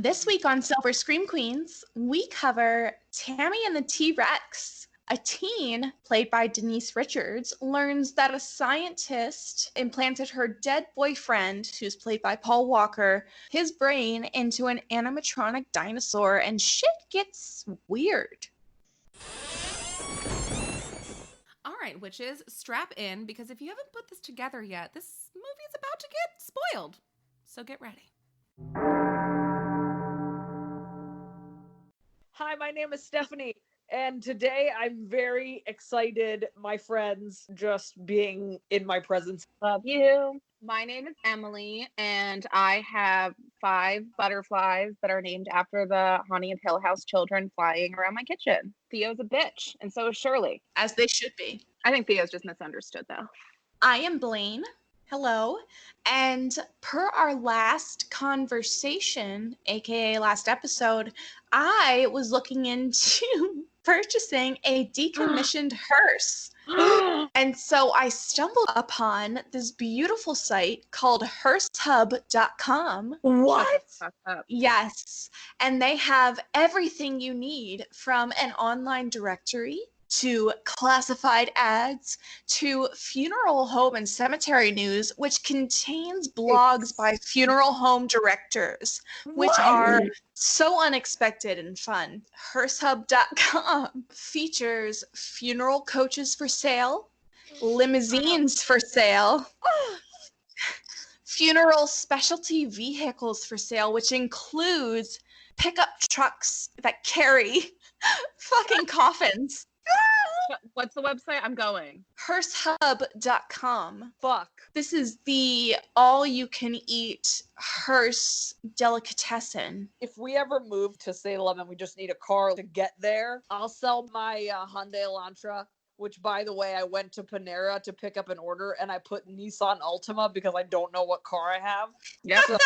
This week on Silver Scream Queens, we cover Tammy and the T-REX. A teen, played by Denise Richards, learns that a scientist implanted her dead boyfriend, who's played by Paul Walker, his brain into an animatronic dinosaur, and shit gets weird. All right, witches, strap in, because if you haven't put this together yet, this movie is about to get spoiled. So get ready. Hi, my name is Stephanie, and today I'm very excited, my friends, just being in my presence. Love you. My name is Emily, and I have 5 butterflies that are named after the Honey of Hill House children flying around my kitchen. Theo's a bitch, and so is Shirley. As they should be. I think Theo's just misunderstood, though. I am Blaine. Hello. And per our last conversation, aka last episode, I was looking into purchasing a decommissioned hearse. And so I stumbled upon this beautiful site called hearsehub.com. What? Yes. And they have everything you need, from an online directory to classified ads to funeral home and cemetery news, which contains blogs by funeral home directors, which are so unexpected and fun. Hearsehub.com features funeral coaches for sale, limousines for sale, funeral specialty vehicles for sale, which includes pickup trucks that carry fucking coffins. What's the website? I'm going. Hearsehub.com. Fuck. This is the all-you-can-eat hearse delicatessen. If we ever move to Salem and we just need a car to get there, I'll sell my Hyundai Elantra, which, by the way, I went to Panera to pick up an order, and I put Nissan Altima because I don't know what car I have. Yep. So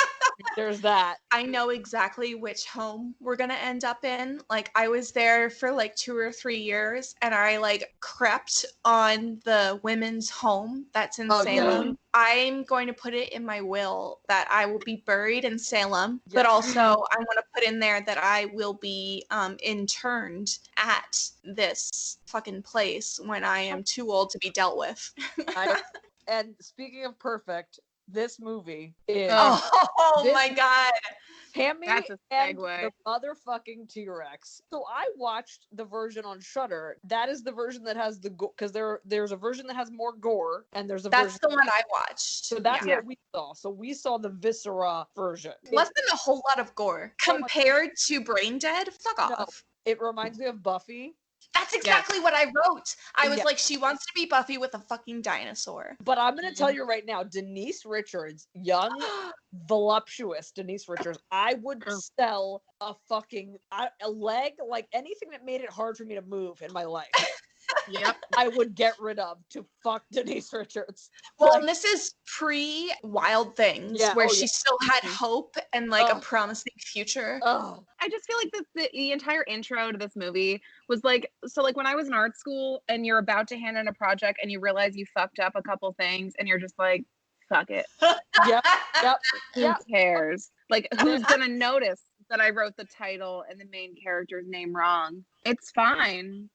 there's that. I know exactly which home we're gonna end up in. Like, I was there for like 2 or 3 years, and I like crept on the women's home that's in Salem. Yeah. I'm going to put it in my will that I will be buried in Salem, Yeah. but also I want to put in there that I will be interned at this fucking place when I am too old to be dealt with. And speaking of perfect, this movie is Oh my god. Tammy That's a and segue. the motherfucking T-Rex. So I watched the version on Shudder. That is the version that has the gore, because there's a version that has more gore, and there's a That's version the one I watched. So that's Yeah. what we saw. So we saw the viscera version. Wasn't a whole lot of gore compared to Brain Dead. Fuck off. It reminds me of Buffy. That's exactly what I wrote. I was Yeah. like, she wants to be Buffy with a fucking dinosaur. But I'm going to tell you right now, Denise Richards, young, voluptuous Denise Richards, I would sell a fucking a leg, like anything that made it hard for me to move in my life. Yep. I would get rid of to fuck Denise Richards. Well, Like, and this is pre-Wild Things, Yeah, where oh, she yeah. still had hope and like a Oh. promising future. oh, I just feel like the entire intro to this movie was like, so like when I was in art school and you're about to hand in a project and you realize you fucked up a couple things and you're just like, fuck it. yep, yep, Who yep. cares? Like, who's gonna notice that I wrote the title and the main character's name wrong? It's fine.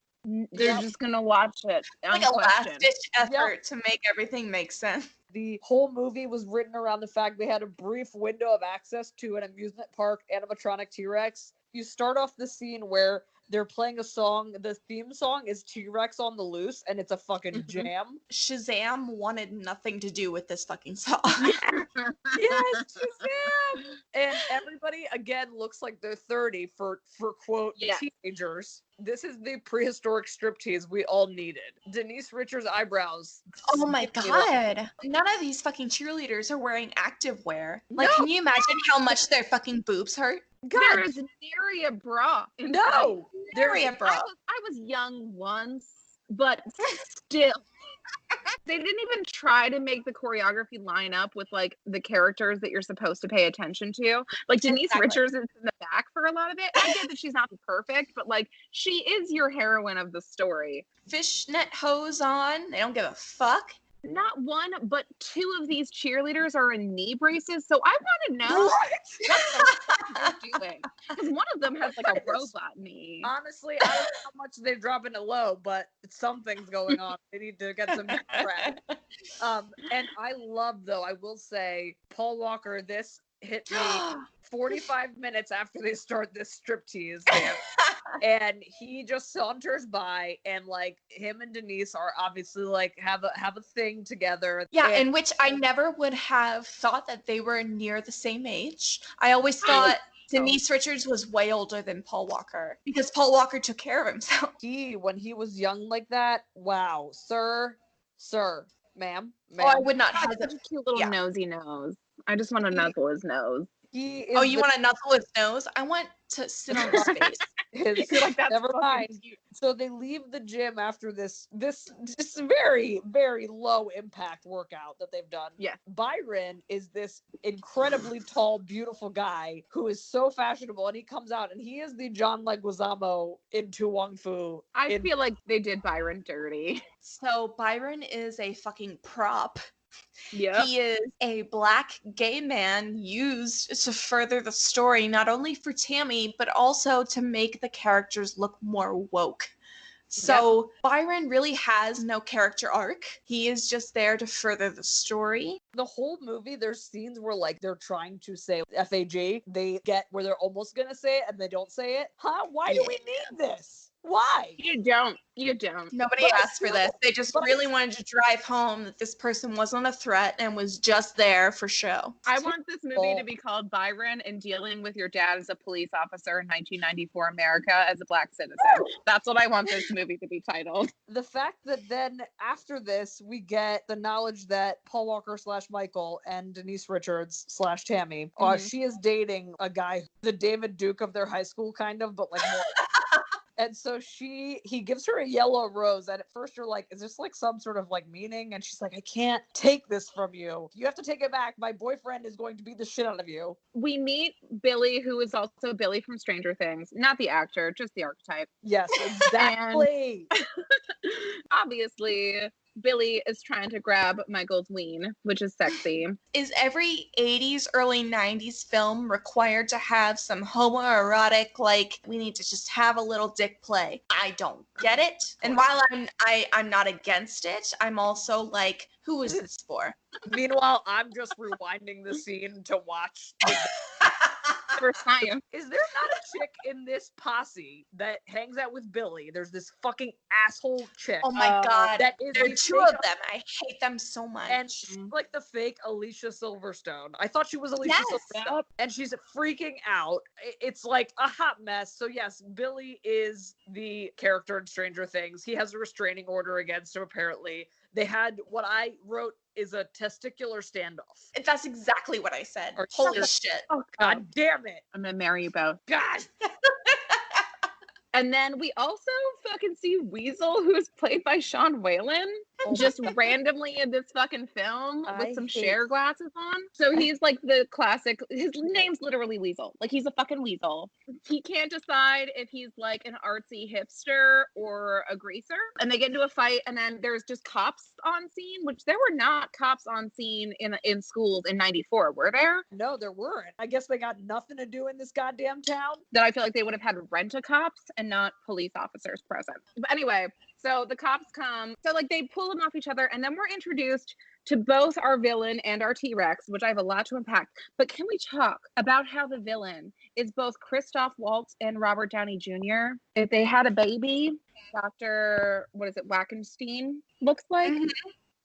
They're Yep. just gonna watch it. Like a unquestioned. last-ditch effort to make everything make sense. The whole movie was written around the fact they had a brief window of access to an amusement park animatronic T-Rex. You start off the scene where they're playing a song. The theme song is T-Rex on the Loose, and it's a fucking jam. Shazam wanted nothing to do with this fucking song. Yes, Shazam! And everybody, again, looks like they're 30 for quote, Yeah. teenagers. This is the prehistoric striptease we all needed. Denise Richards' eyebrows. Oh my Give me that. god. None of these fucking cheerleaders are wearing activewear. Like, No. can you imagine how much their fucking boobs hurt? There is nary a bra. in sight. No! Nary a bra. I was young once, but still. They didn't even try to make the choreography line up with like the characters that you're supposed to pay attention to. Like Denise Exactly. Richards is in the back for a lot of it. I get that she's not perfect, but like she is your heroine of the story. Fishnet hose on. They don't give a fuck. not one, but two of these cheerleaders are in knee braces. So I want to know What? what the fuck they're doing. Because one of them has like a robot knee. Honestly, I don't know how much they're dropping it low, but something's going on. They need to get some prep. And I love, though, I will say, Paul Walker, this hit me 45 minutes after they start this striptease dance. And he just saunters by, and like him and Denise are obviously like have a thing together. Yeah, and in which I never would have thought that they were near the same age. I always thought Denise Richards was way older than Paul Walker because Paul Walker took care of himself. when he was young like that, wow, sir, ma'am. Oh, I would not Such hesitate. a cute little Yeah. nosy nose. I just want to nuzzle his nose. He is Oh, you want to nuzzle his nose? I want to sit on his face. his, I feel like that's never fucking mind. cute. So they leave the gym after this very, very low impact workout that they've done. Yeah. Byron is this incredibly tall, beautiful guy who is so fashionable, and he comes out and he is the John Leguizamo in Tu Wong Fu. I feel like they did Byron dirty. So Byron is a fucking prop. Yeah. He is a black gay man used to further the story, not only for Tammy, but also to make the characters look more woke. So Byron really has no character arc. He is just there to further the story. The whole movie, there's scenes where like they're trying to say FAG. They get where they're almost gonna say it and they don't say it. Huh? Why do we need this? Why? You don't. Nobody But I asked for this. They just but I really wanted to drive home that this person wasn't a threat and was just there for show. I want this movie to be called Byron and Dealing with Your Dad as a Police Officer in 1994 America as a Black citizen. That's what I want this movie to be titled. The fact that then after this we get the knowledge that Paul Walker / Michael and Denise Richards / Tammy, she is dating a guy, the David Duke of their high school, kind of, but like more. And so he gives her a yellow rose, and at first you're like, is this like some sort of like meaning? And she's like, I can't take this from you. You have to take it back. My boyfriend is going to beat the shit out of you. We meet Billy, who is also Billy from Stranger Things. Not the actor, just the archetype. Yes, exactly. Obviously, Billy is trying to grab Michael's ween, which is sexy. Is every 80s, early 90s film required to have some homoerotic, like, we need to just have a little dick play? I don't get it. And while I'm not against it, I'm also like, who is this for? Meanwhile, I'm just rewinding the scene to watch. First time. Is there not a chick in this posse that hangs out with Billy? There's this fucking asshole chick. Oh my god. That is There are the two fake- of them. I hate them so much. And she's like the fake Alicia Silverstone. I thought she was Alicia Silverstone. And she's freaking out. It's like a hot mess. So yes, Billy is the character in Stranger Things. He has a restraining order against him, apparently. They had what I wrote is a testicular standoff. That's exactly what I said. Or Holy shut shit. Oh, God damn it. I'm gonna marry you both. God. And then we also fucking see Weasel, who's played by Sean Whalen, just randomly in this fucking film with some share glasses on. So he's like the classic, his name's literally Weasel. Like, he's a fucking weasel. He can't decide if he's like an artsy hipster or a greaser. And they get into a fight, and then there's just cops on scene, which there were not cops on scene in schools in 94, were there? No, there weren't. I guess they got nothing to do in this goddamn town. That I feel like they would have had rent-a-cops and not police officers present. But anyway, so the cops come. So like they pull them off each other, and then we're introduced to both our villain and our T-Rex, which I have a lot to unpack. But can we talk about how the villain is both Christoph Waltz and Robert Downey Jr.? If they had a baby, Dr. Wackenstein looks like. Mhm.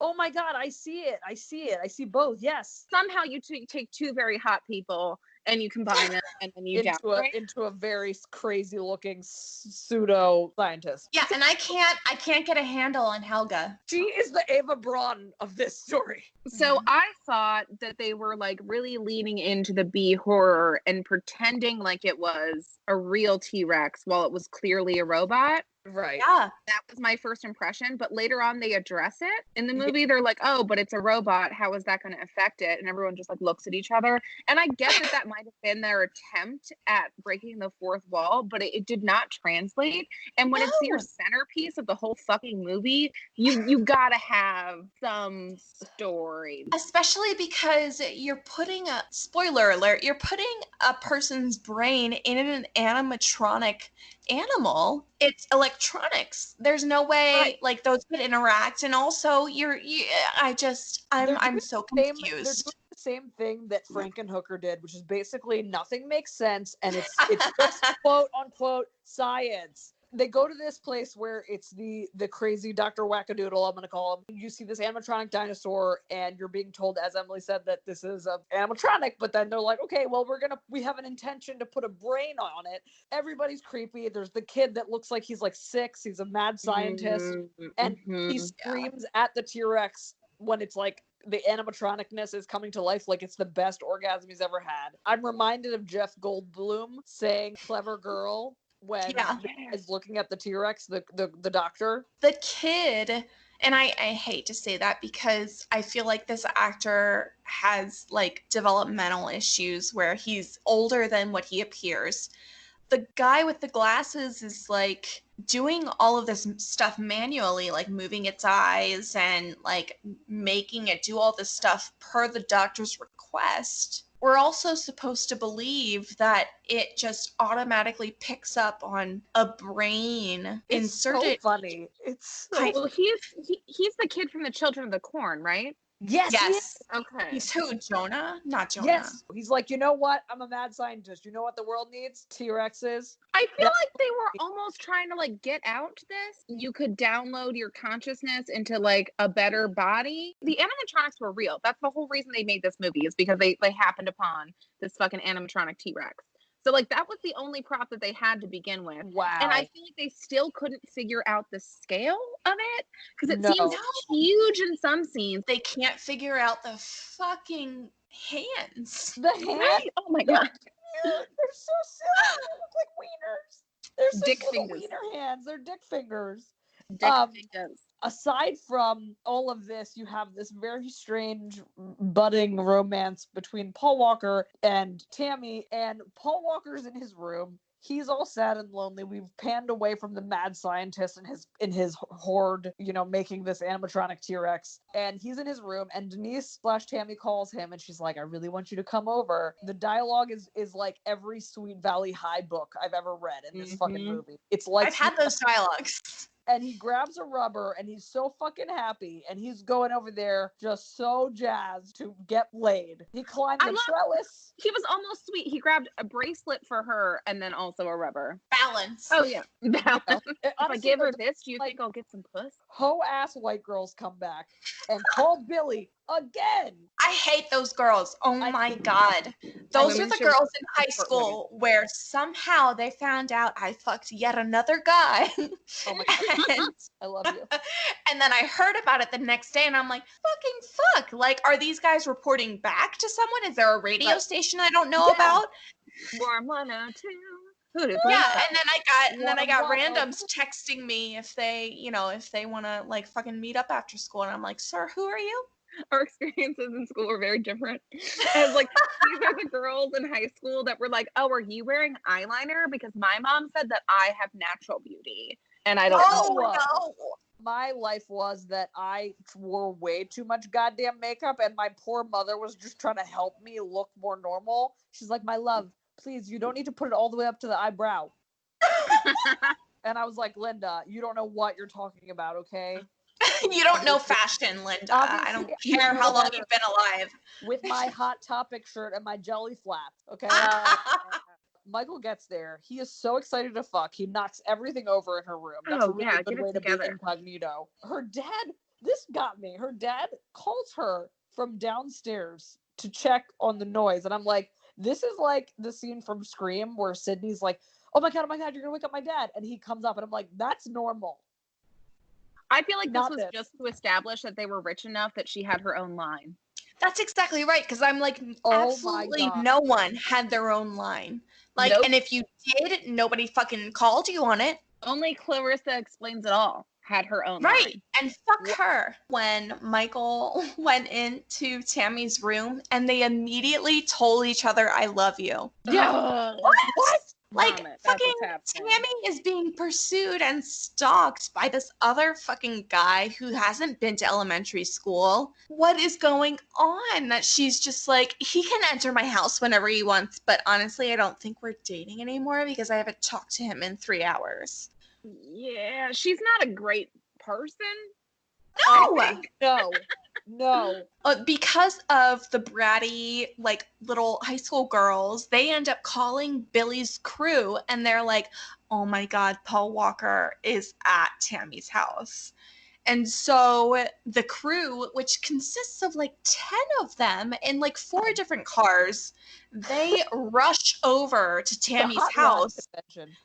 Oh my God, I see it. I see both. Yes. Somehow you take two very hot people and you combine them, and then you downgrade. into a very crazy looking pseudo scientist. Yeah, and I can't get a handle on Helga. She is the Ava Braun of this story. So I thought that they were like really leaning into the B horror and pretending like it was a real T-Rex while it was clearly a robot. Right. Yeah. That was my first impression, but later on they address it. In the movie, they're like, oh, but it's a robot. How is that going to affect it? And everyone just like looks at each other. And I get that might have been their attempt at breaking the fourth wall, but it did not translate. And when it's your No. centerpiece of the whole fucking movie, you gotta have some story. Especially because you're putting a spoiler alert, you're putting a person's brain in an animatronic animal. It's electronics. There's no way Right. like those could interact. And also I'm so They're confused. doing the same thing that Frankenhooker did, which is basically nothing makes sense, and it's just quote unquote science. They go to this place where it's the crazy Dr. Wackadoodle, I'm gonna call him. You see this animatronic dinosaur, and you're being told, as Emily said, that this is an animatronic, but then they're like, okay, well, we have an intention to put a brain on it. Everybody's creepy. There's the kid that looks like he's like 6, he's a mad scientist, and he screams at the T-Rex when it's like the animatronicness is coming to life, like it's the best orgasm he's ever had. I'm reminded of Jeff Goldblum saying "clever girl" when is looking at the T-Rex, the doctor. The kid, and I hate to say that because I feel like this actor has like developmental issues where he's older than what he appears. The guy with the glasses is like doing all of this stuff manually, like moving its eyes and like making it do all this stuff per the doctor's request. We're also supposed to believe that it just automatically picks up on a brain It's inserted. so funny. It's so Well, he's the kid from the Children of the Corn, right? Yes. Yes. Okay. He's who? Jonah? Not Jonah. Yes. He's like, you know what? I'm a mad scientist. You know what the world needs? T-Rexes. I feel like they were almost trying to like get out this. You could download your consciousness into like a better body. The animatronics were real. That's the whole reason they made this movie, is because they happened upon this fucking animatronic T-Rex. So like that was the only prop that they had to begin with. Wow. And I feel like they still couldn't figure out the scale of it, because it No. seems huge in some scenes. They can't figure out the fucking hands. The hands. Right? Oh my god. They're so silly. They look like wieners. They're such Dick little fingers. wiener hands. They're dick fingers. Dick Um, fingers. Aside from all of this, you have this very strange budding romance between Paul Walker and Tammy, and Paul Walker's in his room. He's all sad and lonely. We've panned away from the mad scientist in his horde, making this animatronic T-Rex. And he's in his room, and Denise/Tammy calls him, and she's like, I really want you to come over. The dialogue is like every Sweet Valley High book I've ever read in this fucking movie. It's like I've had those dialogues. and he grabs a rubber, and he's so fucking happy, and he's going over there just so jazzed to get laid. He climbed the trellis. He was almost sweet. He grabbed a bracelet for her and then also a rubber. Balance. Oh yeah. Balance. If I Honestly, give her this, do you like, think I'll get some puss? Hoe-ass white girls come back and call Billy again. I hate those girls. Oh my god. Those are Women the should girls in high support school where somehow they found out I fucked yet another guy. Oh my god. and, I love you. and then I heard about it the next day and I'm like, fucking fuck. Like, are these guys reporting back to someone? Is there a radio station I don't know about? Warm 102. Who did Yeah, that? and then I got randoms texting me if they want to like fucking meet up after school, and I'm like, sir, who are you? Our experiences in school were very different. And like these are the girls in high school that were like, "Oh, are you wearing eyeliner?" Because my mom said that I have natural beauty, and I don't know. No. My life was that I wore way too much goddamn makeup, and my poor mother was just trying to help me look more normal. She's like, my love, please, you don't need to put it all the way up to the eyebrow. And I was like, Linda, you don't know what you're talking about, okay? You don't know fashion, Linda. I don't care how long you've been alive. With my Hot Topic shirt and my jelly flap, okay? Michael gets there. He is so excited to fuck. He knocks everything over in her room. That's a really good way to be incognito. Her dad, this got me. Her dad calls her from downstairs to check on the noise. And I'm like, this is like the scene from Scream where Sydney's like, oh my God, you're going to wake up my dad. And he comes up and I'm like, that's normal. I feel like this was just to establish that they were rich enough that she had her own line. That's exactly right. Because I'm like, absolutely no one had their own line. Like, nope. And if you did, nobody fucking called you on it. Only Clarissa Explains It All had her own Right. line. And fuck her. When Michael went into Tammy's room and they immediately told each other, I love you. Yeah. What? Like, Vomit. That's fucking what's happening. Tammy is being pursued and stalked by this other fucking guy who hasn't been to elementary school. What is going on? That she's just like, he can enter my house whenever he wants, but honestly, I don't think we're dating anymore because I haven't talked to him in 3 hours. Yeah, she's not a great person. No! No. Because of the bratty, like, little high school girls, they end up calling Billy's crew and they're like, oh my God, Paul Walker is at Tammy's house. And so the crew, which consists of like 10 of them in like 4 different cars, they rush over to Tammy's The hot rod house. convention.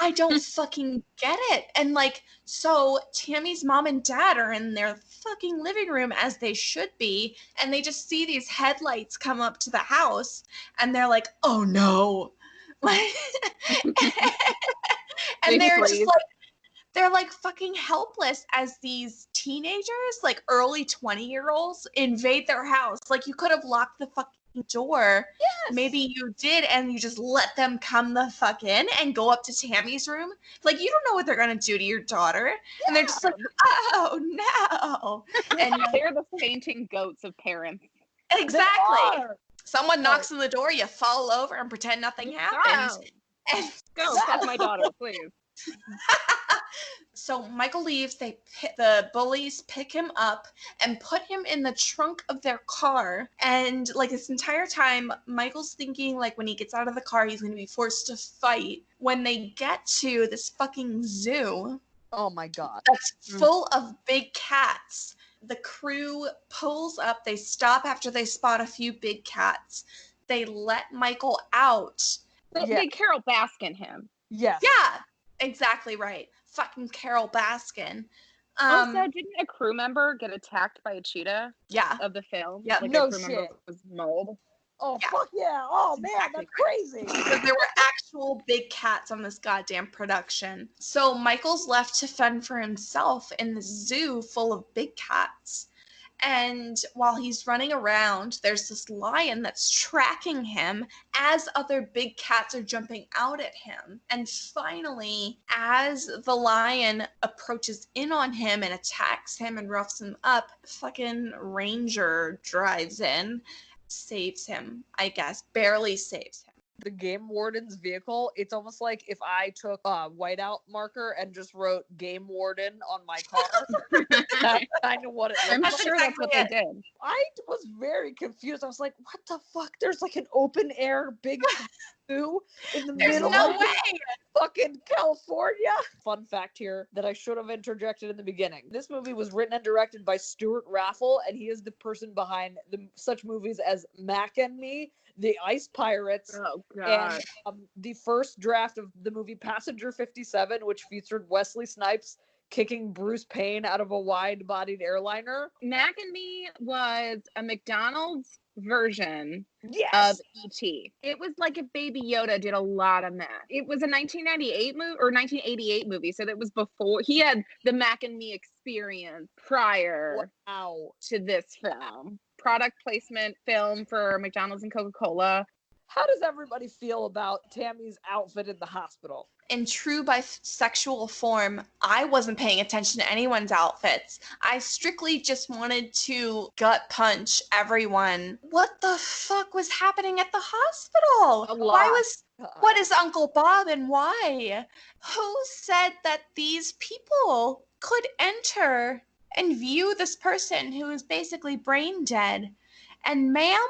I don't fucking get it. And like, so Tammy's mom and dad are in their fucking living room as they should be, and they just see these headlights come up to the house, and they're like, oh no. Like, and they're just like, they're like fucking helpless as these teenagers, like early 20-year-olds, invade their house. Like, you could have locked the fucking door. Yes. Maybe you did, and you just let them come the fuck in and go up to Tammy's room. Like, you don't know what they're gonna do to your daughter. Yeah. And they're just like, oh no. And they're the fainting goats of parents. Exactly. Someone knocks on the door, you fall over and pretend nothing happens. And go, fuck my daughter, please. So Michael leaves, the bullies pick him up and put him in the trunk of their car. And like this entire time, Michael's thinking like when he gets out of the car, he's going to be forced to fight. When they get to this fucking zoo. Oh my God. That's full of big cats. The crew pulls up, they stop after they spot a few big cats. They let Michael out. They Carol Baskin him. Yes. Yeah, exactly right. Fucking Carol Baskin. Also, didn't a crew member get attacked by a cheetah? Yeah. Of the film? Yeah. Like no a crew member was mauled. Oh, yeah. Fuck yeah. Oh, man, exactly that's crazy. Because there were actual big cats on this goddamn production. So Michael's left to fend for himself in the zoo full of big cats. And while he's running around, there's this lion that's tracking him as other big cats are jumping out at him. And finally, as the lion approaches in on him and attacks him and roughs him up, fucking Ranger drives in, saves him, I guess, barely saves him. The game warden's vehicle, it's almost like if I took a whiteout marker and just wrote game warden on my car. That's kind of what it looked I'm like. sure that's what they did. I was very confused. I was like, what the fuck? There's like an open air big zoo in the There's middle no of way. fucking California. Fun fact here that I should have interjected in the beginning. This movie was written and directed by Stuart Raffle, and he is the person behind such movies as Mac and Me, The Ice Pirates, and the first draft of the movie Passenger 57, which featured Wesley Snipes kicking Bruce Payne out of a wide-bodied airliner. Mac and Me was a McDonald's version Yes. of E.T. It was like if Baby Yoda did a lot of math. It was a 1998 movie or 1988 movie, so that was before he had the Mac and Me experience prior to this film. Product placement film for McDonald's and Coca-Cola. How does everybody feel about Tammy's outfit in the hospital? In true bisexual form, I wasn't paying attention to anyone's outfits. I strictly just wanted to gut punch everyone. What the fuck was happening at the hospital? What is Uncle Bob and why? Who said that these people could enter and view this person who is basically brain dead? And ma'am,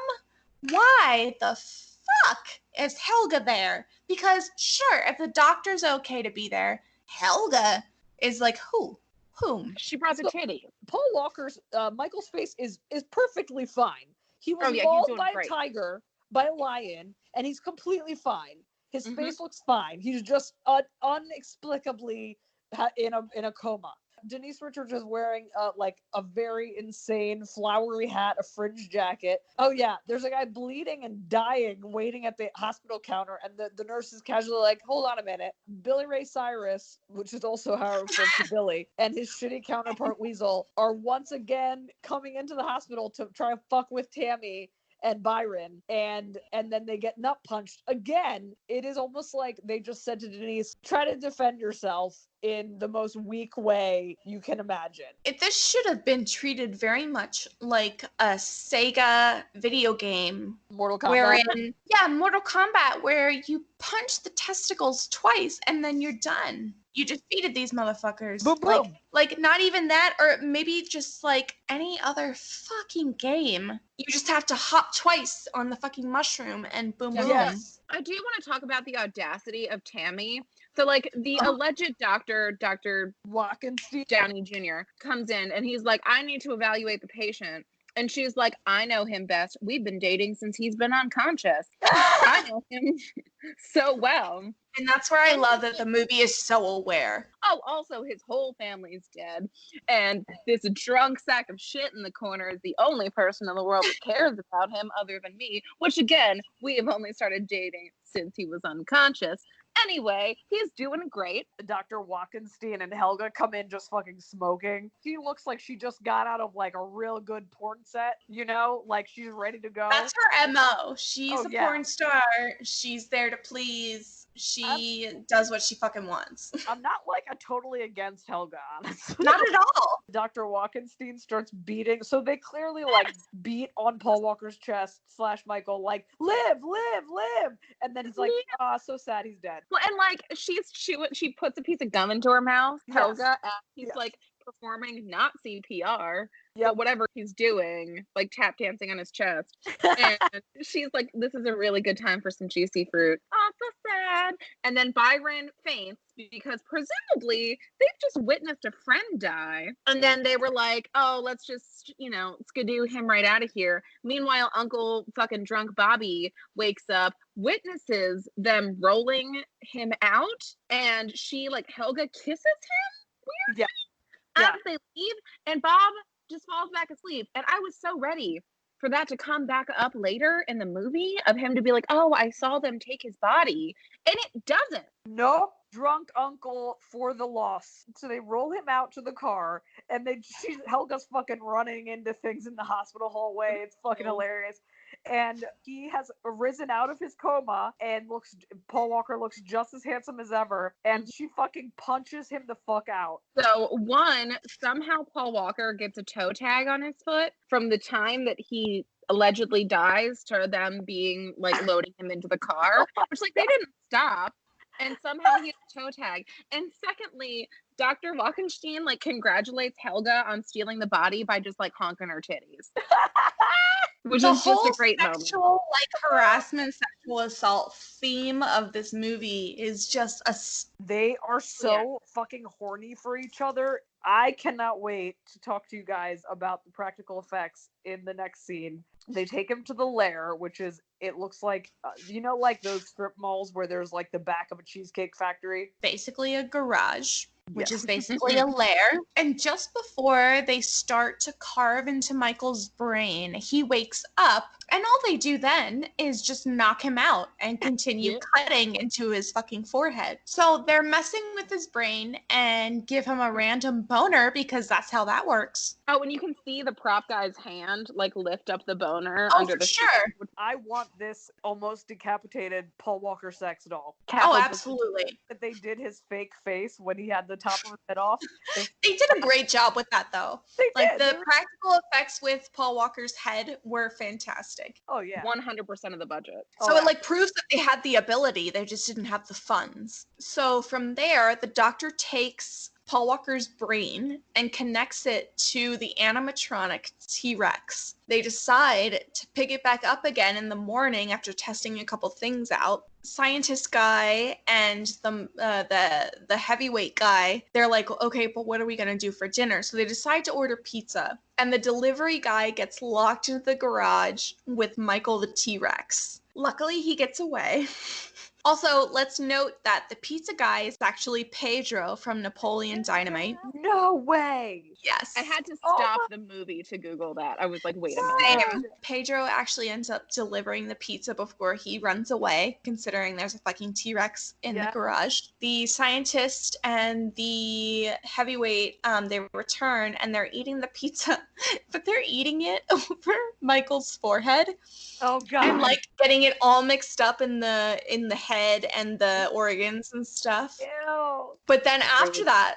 why the fuck is Helga there? Because sure, if the doctor's okay to be there, Helga is like whom? She brought the titty. Paul Walker's Michael's face is perfectly fine. He was mauled by a tiger, by a lion, and he's completely fine. His face looks fine. He's just inexplicably in a coma. Denise Richards is wearing like a very insane flowery hat, a fringe jacket. Oh yeah, there's a guy bleeding and dying waiting at the hospital counter, and the nurse is casually like, hold on a minute. Billy Ray Cyrus, which is also how I refer to Billy, and his shitty counterpart Weasel are once again coming into the hospital to try to fuck with Tammy and Byron, and then they get nut punched again. It is almost like they just said to Denise, try to defend yourself in the most weak way you can imagine. This should have been treated very much like a Sega video game. Mortal Kombat. Mortal Kombat, where you punch the testicles twice and then you're done. You defeated these motherfuckers. Boom, boom. Like not even that, or maybe just like any other fucking game. You just have to hop twice on the fucking mushroom and boom, boom. Yes. I do want to talk about the audacity of Tammy. So, like, the alleged doctor, Dr. Walkenstein Downey Jr., comes in and he's like, I need to evaluate the patient. And she's like, I know him best. We've been dating since he's been unconscious. I know him so well. And that's where I love that the movie is so aware. Oh, also, his whole family's dead. And this drunk sack of shit in the corner is the only person in the world that cares about him other than me, which, again, we have only started dating since he was unconscious. Anyway, he's doing great. Dr. Walkenstein and Helga come in just fucking smoking. She looks like she just got out of like a real good porn set, you know, like she's ready to go. That's her MO. She's a porn star. She's there to please. She does what she fucking wants. I'm not like totally against Helga, honestly. Not at all. Dr. Walkenstein starts beating. So they clearly like beat on Paul Walker's chest / Michael, like, live. And then he's like, so sad he's dead. Well, and like she puts a piece of gum into her mouth, Helga, and he's like performing not CPR, but whatever he's doing, like tap dancing on his chest. And she's like, this is a really good time for some juicy fruit. Oh, so sad. And then Byron faints because presumably they've just witnessed a friend die. And then they were like, oh, let's just, skidoo him right out of here. Meanwhile, Uncle fucking drunk Bobby wakes up, witnesses them rolling him out, and Helga kisses him weirdly after they leave, and Bob just falls back asleep. And I was so ready for that to come back up later in the movie, of him to be like, oh, I saw them take his body, and it doesn't. Nope. Drunk uncle for the loss. So they roll him out to the car, and Helga's fucking running into things in the hospital hallway. It's fucking hilarious. And he has risen out of his coma, and Paul Walker looks just as handsome as ever, and she fucking punches him the fuck out. So somehow Paul Walker gets a toe tag on his foot from the time that he allegedly dies to them being like loading him into the car, which they didn't stop. And somehow he has a toe tag. And secondly, Dr. Walkenstein congratulates Helga on stealing the body by just honking her titties. Which is just a great moment. The whole harassment, sexual assault theme of this movie is just they are so fucking horny for each other. I cannot wait to talk to you guys about the practical effects in the next scene. They take him to the lair, which is, it looks like, those strip malls where there's the back of a cheesecake factory? Basically a garage, which is basically a lair. And just before they start to carve into Michael's brain, he wakes up, and all they do then is just knock him out and continue cutting into his fucking forehead. So they're messing with his brain and give him a random boner, because that's how that works. Oh, and you can see the prop guy's hand lift up the boner under the sure. I want this almost decapitated Paul Walker sex doll. Absolutely. They did his fake face when he had the top of his head off. They did a great job with that, though. The practical effects with Paul Walker's head were fantastic. Oh yeah, 100% of the budget. So it proves that they had the ability, they just didn't have the funds. So from there, the doctor takes Paul Walker's brain and connects it to the animatronic T-Rex. They decide to pick it back up again in the morning after testing a couple things out. Scientist guy and the heavyweight guy, they're like, okay, but what are we gonna do for dinner? So they decide to order pizza, and the delivery guy gets locked into the garage with Michael the T-Rex. Luckily, he gets away. Also, let's note that the pizza guy is actually Pedro from Napoleon Dynamite. No way. Yes. I had to Oh stop the movie to Google that. I was like, wait a my minute. Same. Pedro actually ends up delivering the pizza before he runs away, considering there's a fucking T-Rex in the garage. The scientist and the heavyweight, they return and they're eating the pizza, but they're eating it over Michael's forehead. Oh god. And like getting it all mixed up in the head and the organs and stuff. Ew. But then after that,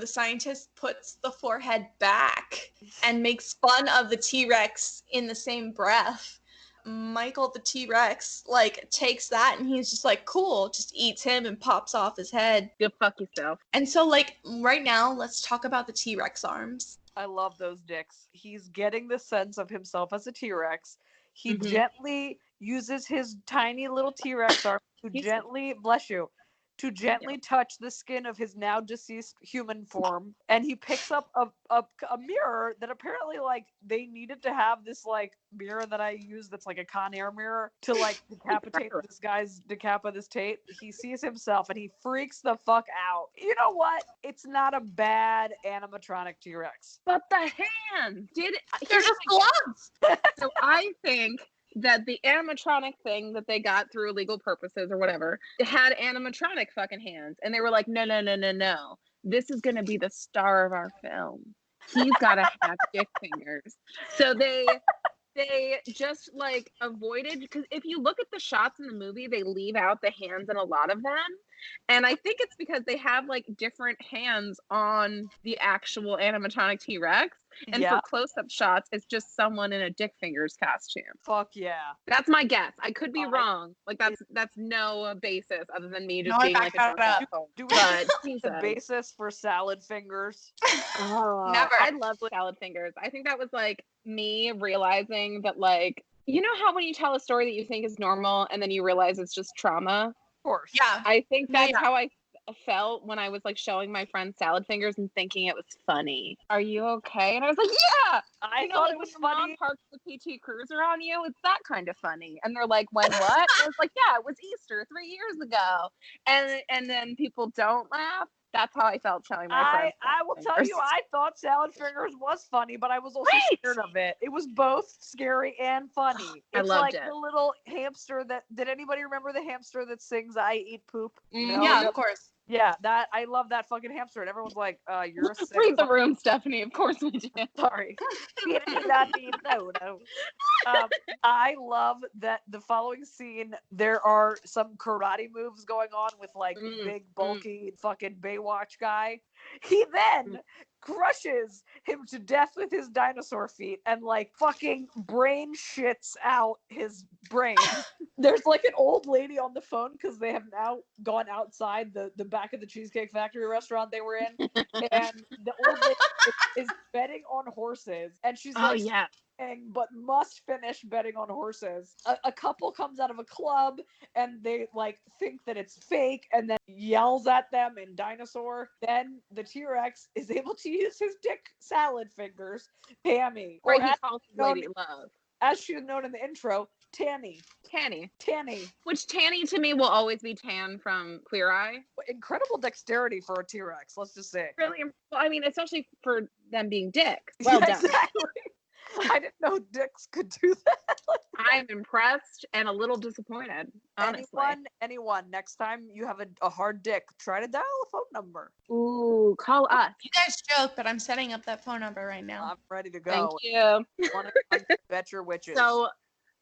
the scientist puts the forehead back and makes fun of the T-Rex in the same breath. Michael the T-Rex like takes that and he's just like, cool, just eats him and pops off his head. Go fuck yourself. And so like right now, let's talk about the T-Rex arms. I love those dicks. He's getting the sense of himself as a T-Rex. He Mhm. gently uses his tiny little T-Rex arm to gently, bless you, to gently touch the skin of his now deceased human form. And he picks up a mirror that apparently like they needed to have this like mirror that I use that's like a Conair mirror to like decapitate this guy's decapitate. He sees himself and he freaks the fuck out. You know what? It's not a bad animatronic T-Rex. But the hands They're here's just my- gloves. So I think that the animatronic thing that they got through legal purposes or whatever had animatronic fucking hands, and they were like, no. This is gonna be the star of our film. He's gotta have dick fingers. So they just like avoided, because if you look at the shots in the movie, they leave out the hands in a lot of them. And I think it's because they have like different hands on the actual animatronic T-Rex. And for close-up shots, it's just someone in a dick fingers costume. Fuck yeah. That's my guess. I could be wrong. Like that's no basis other than me just No, I being like a back that dumb Do we But have the Jesus. basis for salad fingers? Oh, Never. I love salad fingers. I think that was like me realizing that, like, you know how when you tell a story that you think is normal and then you realize it's just trauma? Of course. Yeah. I think No, that's yeah. how I felt when I was like showing my friend salad fingers and thinking it was funny. Are you okay? And I was like, yeah. I You know, thought like it when was your mom funny. parks the PT Cruiser on you, it's that kind of funny. And they're like, when what? And I was like, yeah, it was Easter 3 years ago. And then people don't laugh. That's how I felt showing my friend. I will tell you, I thought salad fingers was funny, but I was also Right. scared of it. It was both scary and funny. I It's loved like it. the little hamster that. Did anybody remember the hamster that sings "I eat poop"? Mhm. No? Yeah, of course. Yeah, that I love that fucking hamster, and everyone's like, "You're a sick." Read the room, Stephanie. Of course we did. Sorry. No. I love that the following scene, there are some karate moves going on with like big, bulky fucking Baywatch guy. He then crushes him to death with his dinosaur feet and like fucking brain shits out his brain. There's like an old lady on the phone because they have now gone outside the back of the Cheesecake Factory restaurant they were in. And the old lady is betting on horses. And she's like, yeah. but must finish betting on horses. A couple comes out of a club and they like think that it's fake and then yells at them in Dinosaur. Then the T-Rex is able to use his dick salad fingers, Tammy, Right, or he calls his lady love. as she was known in the intro, Tanny. Tanny. Which Tanny to me will always be Tan from Queer Eye. Incredible dexterity for a T-Rex, let's just say. Really, well, I mean, especially for them being dicks. Well done. Exactly. I didn't know dicks could do that. I'm impressed and a little disappointed, honestly. Anyone, next time you have a hard dick, try to dial a phone number. Ooh, call us. You guys joke, but I'm setting up that phone number right now. I'm ready to go. Thank you. Wanna bet your witches. So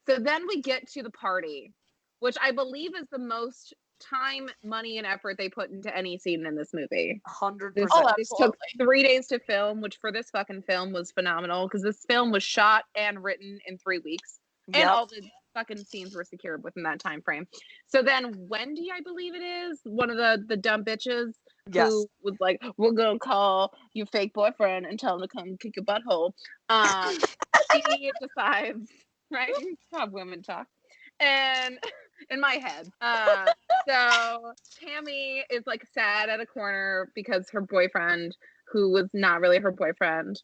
then we get to the party, which I believe is the most time, money, and effort they put into any scene in this movie. 100%. This took 3 days to film, which for this fucking film was phenomenal because this film was shot and written in 3 weeks. And all the fucking scenes were secured within that time frame. So then Wendy, I believe it is, one of the dumb bitches who was like, we're gonna call your fake boyfriend and tell him to come kick your butthole. She decides, right? Have women talk. And in my head. So Tammy is like sad at a corner because her boyfriend, who was not really her boyfriend,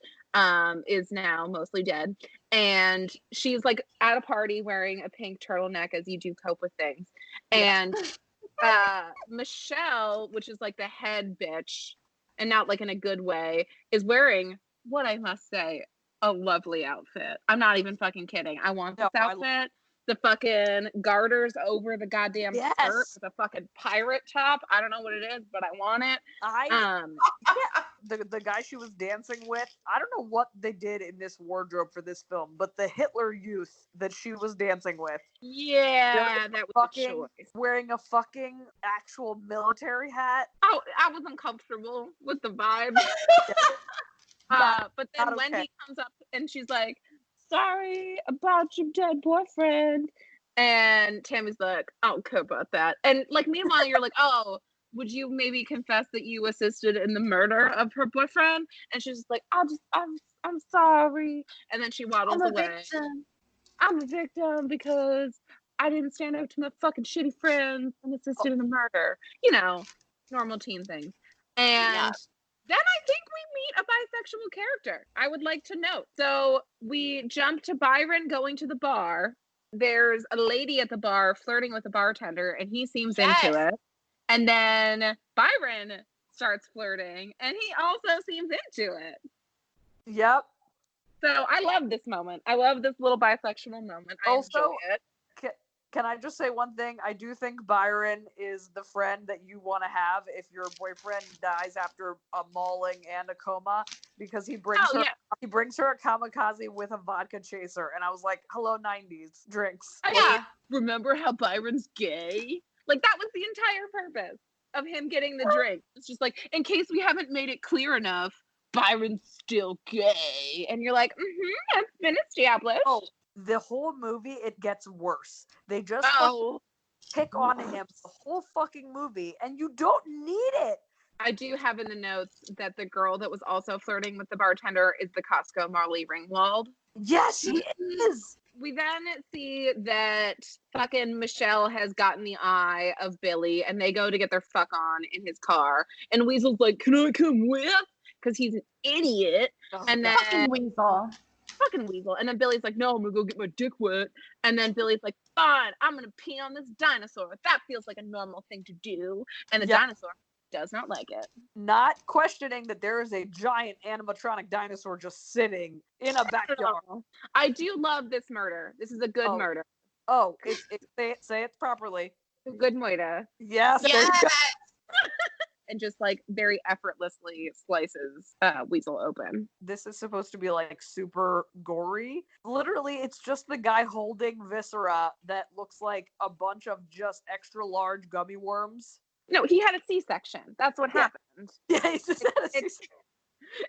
is now mostly dead. And she's like at a party wearing a pink turtleneck as you do cope with things. And Michelle, which is like the head bitch, and not like in a good way, is wearing what I must say, a lovely outfit. I'm not even fucking kidding. I want this outfit. The fucking garters over the goddamn skirt with a fucking pirate top. I don't know what it is, but I want it. The guy she was dancing with, I don't know what they did in this wardrobe for this film, but the Hitler Youth that she was dancing with. Yeah, that was a choice. Wearing a fucking actual military hat. Oh, I was uncomfortable with the vibe. But then Wendy comes up and she's like, sorry about your dead boyfriend. And Tammy's like, I don't care about that. And like, meanwhile, you're like, oh, would you maybe confess that you assisted in the murder of her boyfriend? And she's just like, I'm sorry. And then she waddles away. I'm a victim because I didn't stand up to my fucking shitty friends and assisted in the murder. You know, normal teen things. And then I think we meet a bisexual character, I would like to note. So we jump to Byron going to the bar. There's a lady at the bar flirting with the bartender, and he seems into it. And then Byron starts flirting, and he also seems into it. Yep. So I love this moment. I love this little bisexual moment. I enjoy it. Can I just say one thing? I do think Byron is the friend that you want to have if your boyfriend dies after a mauling and a coma, because he brings her a kamikaze with a vodka chaser, and I was like, hello 90s drinks. Remember how Byron's gay? Like, that was the entire purpose of him getting the drink. It's just like, in case we haven't made it clear enough, Byron's still gay. And you're like, that's been established. Oh, the whole movie, it gets worse. They just pick on him the whole fucking movie, and you don't need it. I do have in the notes that the girl that was also flirting with the bartender is the Costco Molly Ringwald. Yes, she is. We then see that fucking Michelle has gotten the eye of Billy, and they go to get their fuck on in his car. And Weasel's like, can I come with? Because he's an idiot. And then fucking Weasel. And then Billy's like, no, I'm gonna go get my dick wet. And then Billy's like, fine, I'm gonna pee on this dinosaur. That feels like a normal thing to do. And the dinosaur does not like it. Not questioning that there is a giant animatronic dinosaur just sitting in a backyard. I do love this murder. This is a good murder. Oh, say it properly. A good murder. Yes. And just like very effortlessly slices Weasel open. This is supposed to be like super gory. Literally, it's just the guy holding viscera that looks like a bunch of just extra large gummy worms. No, he had a C-section. That's what happened. Yeah, he just had a C-section.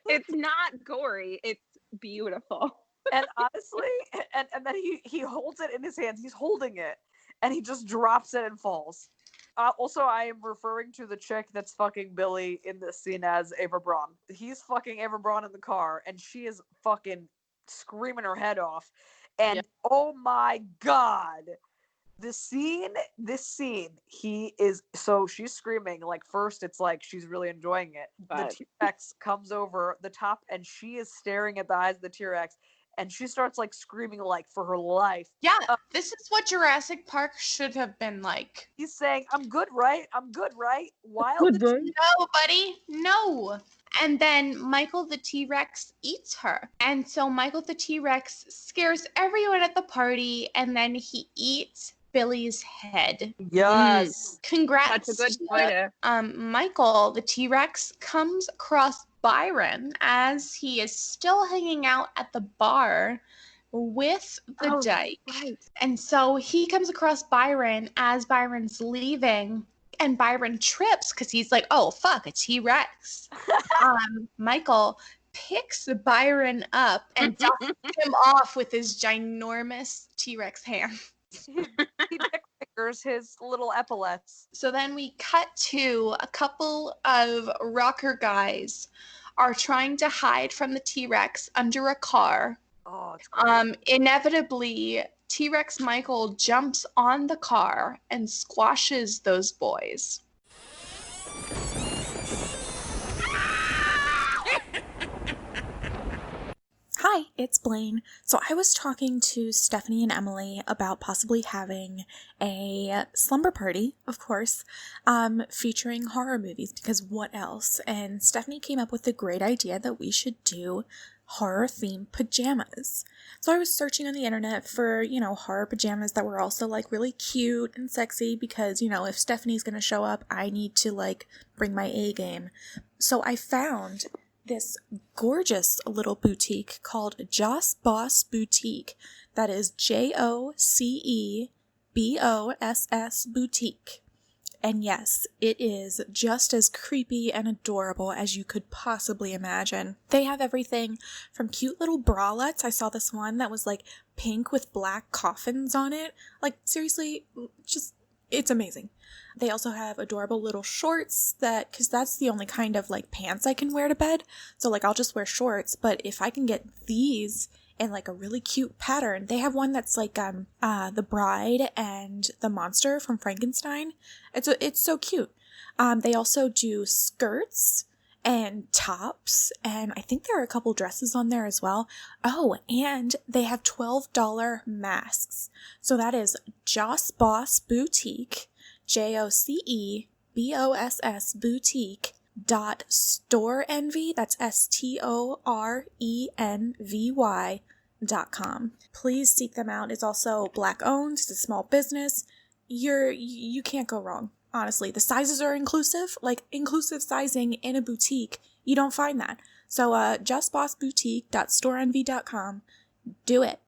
It's not gory. It's beautiful. And honestly, and then he holds it in his hands. He's holding it, and he just drops it and falls. Also, I am referring to the chick that's fucking Billy in this scene as Ava Braun. He's fucking Ava Braun in the car, and she is fucking screaming her head off. And oh my god, this scene, she's screaming. Like, first, it's like she's really enjoying it. The T-Rex comes over the top, and she is staring at the eyes of the T-Rex. And she starts like screaming like for her life. Yeah, this is what Jurassic Park should have been like. He's saying, I'm good, right? I'm good, right? No, buddy, no. And then Michael the T-Rex eats her. And so Michael the T-Rex scares everyone at the party, and then he eats Billy's head. Yes. Congrats. That's a good point. Michael the T-Rex comes across Byron as he is still hanging out at the bar with the Dyke. Right. And so he comes across Byron as Byron's leaving, and Byron trips because he's like, oh, fuck, a T-Rex. Michael picks Byron up and dusts him off with his ginormous T-Rex hand. He fingers his little epaulets. So then we cut to a couple of rocker guys are trying to hide from the T-Rex under a car. Oh, it's great. Inevitably, T-Rex Michael jumps on the car and squashes those boys. Hi, it's Blaine. So I was talking to Stephanie and Emily about possibly having a slumber party, of course, featuring horror movies, because what else? And Stephanie came up with the great idea that we should do horror-themed pajamas. So I was searching on the internet for, horror pajamas that were also, really cute and sexy, because, if Stephanie's gonna show up, I need to, bring my A game. So I found this gorgeous little boutique called Joss Boss Boutique. That is JOCEBOSS Boutique. And yes, it is just as creepy and adorable as you could possibly imagine. They have everything from cute little bralettes. I saw this one that was pink with black coffins on it. Seriously, it's amazing. They also have adorable little shorts because that's the only kind of pants I can wear to bed. So I'll just wear shorts, but if I can get these in a really cute pattern, they have one that's the bride and the monster from Frankenstein. It's so cute. They also do skirts and tops, and I think there are a couple dresses on there as well. Oh, and they have $12 masks. So that is Joss Boss Boutique, JOCEBOSS Boutique .storeenvy, that's STORENVY.com. Please seek them out. It's also Black owned. It's a small business. You can't go wrong. Honestly, the sizes are inclusive, inclusive sizing in a boutique. You don't find that. So, justbossboutique.storeenvy.com. Do it.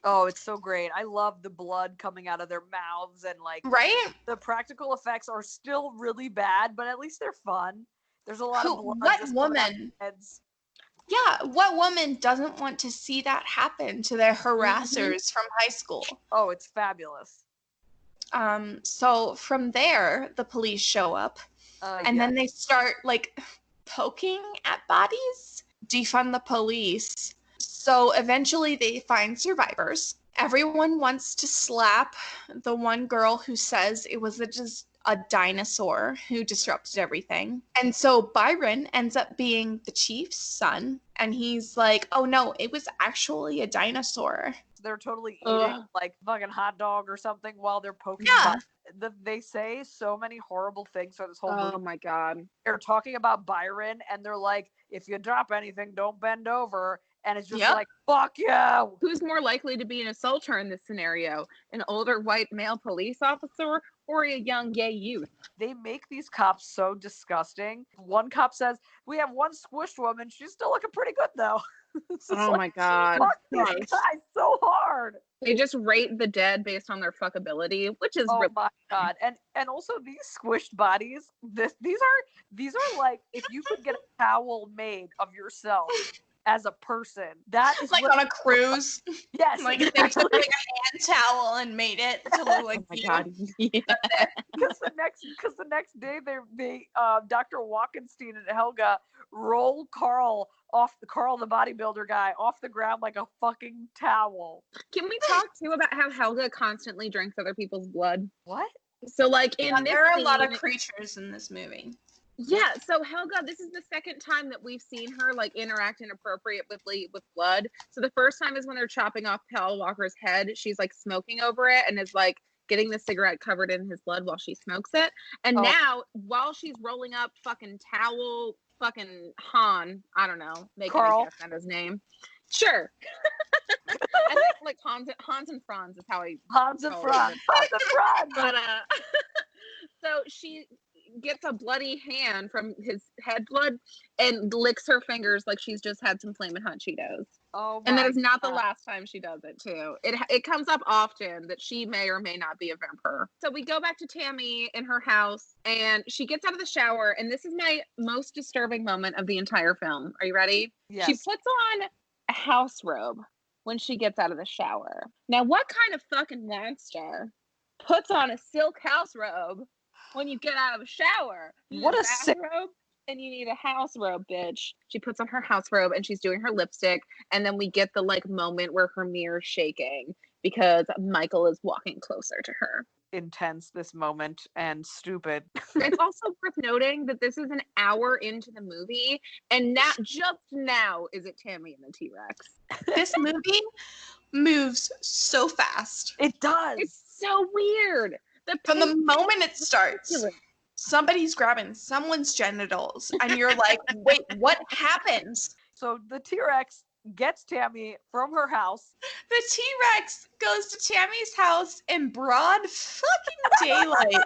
Oh, it's so great. I love the blood coming out of their mouths and right? The practical effects are still really bad, but at least they're fun. There's a lot of blood. What woman? Yeah, what woman doesn't want to see that happen to their harassers from high school? Oh, it's fabulous. So from there, the police show up, and then they start poking at bodies, defund the police. So eventually they find survivors. Everyone wants to slap the one girl who says it was just a dinosaur who disrupted everything. And so Byron ends up being the chief's son, and he's like, oh no, it was actually a dinosaur. They're totally eating fucking hot dog or something while they're poking. Yeah. They say so many horrible things for this whole movie. Oh my God. They're talking about Byron and they're like, if you drop anything, don't bend over. And it's just fuck you. Who's more likely to be an assaulter in this scenario? An older white male police officer or a young gay youth? They make these cops so disgusting. One cop says, we have one squished woman. She's still looking pretty good though. Oh my God. Fuck these guys so hard. They just rate the dead based on their fuckability, which is my God. And also these squished bodies, these are if you could get a towel made of yourself as a person, that is on a cruise. Yes. If they took a hand towel and made it to look like oh my God. Yeah. Because the next day they Dr. Walkenstein and Helga roll Carl the bodybuilder guy off the ground like a fucking towel. Can we talk too about how Helga constantly drinks other people's blood? What? So there are a lot of creatures in this movie. Yeah, so Helga, this is the second time that we've seen her interact inappropriately with blood. So the first time is when they're chopping off Paul Walker's head. She's smoking over it and is getting the cigarette covered in his blood while she smokes it. And now, while she's rolling up fucking towel, fucking Han, I don't know, make Carl. a guess at his name. Sure. I think Hans and Franz is how I Hans and Franz. Hans and Franz. But so she gets a bloody hand from his head blood and licks her fingers like she's just had some Flamin' Hot Cheetos. Oh, and that is not the last time she does it too. It comes up often that she may or may not be a vampire. So we go back to Tammy in her house and she gets out of the shower, and this is my most disturbing moment of the entire film. Are you ready? Yes. She puts on a house robe when she gets out of the shower. Now, what kind of fucking monster puts on a silk house robe when you get out of a shower? What a bathrobe, and you need a house robe, bitch. She puts on her house robe and she's doing her lipstick, and then we get the moment where her mirror's shaking because Michael is walking closer to her. intense, this moment, and stupid. It's also worth noting that this is an hour into the movie, and not just now is it Tammy and the T-Rex. This movie moves so fast. It does. It's so weird. From the moment it starts, ridiculous. somebody's grabbing someone's genitals, and you're like, wait, what happened? So the T-Rex gets Tammy from her house. The T-Rex goes to Tammy's house in broad fucking daylight.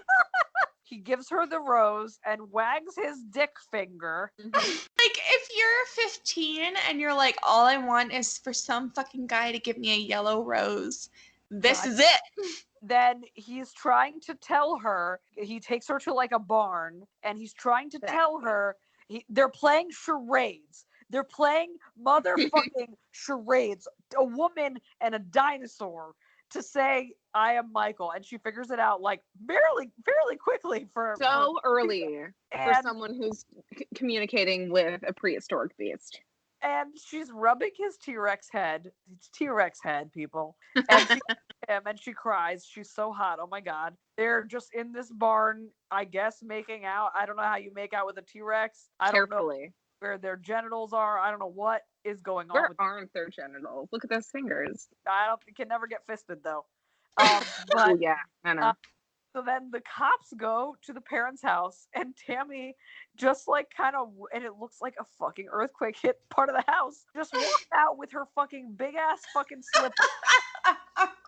He gives her the rose and wags his dick finger. Like, if you're 15 and you're like, all I want is for some fucking guy to give me a yellow rose, this is it. Then he's trying to tell her, he takes her to like a barn, and he's trying to tell her, they're playing charades. They're playing motherfucking charades. A woman and a dinosaur to say, I am Michael. And she figures it out like fairly quickly So early for and, someone who's communicating with a prehistoric beast. And she's rubbing his T-Rex head. It's T-Rex head, people. And she him and she cries. She's so hot. Oh my God. They're just in this barn, I guess, making out. I don't know how you make out with a T-Rex. I don't know where their genitals are. I don't know what is going on. Where aren't their genitals? Look at those fingers. You can never get fisted though. But yeah, I know. So then the cops go to the parents' house, and Tammy just like kind of, and it looks like a fucking earthquake hit part of the house, just walked out with her fucking big ass fucking slipper.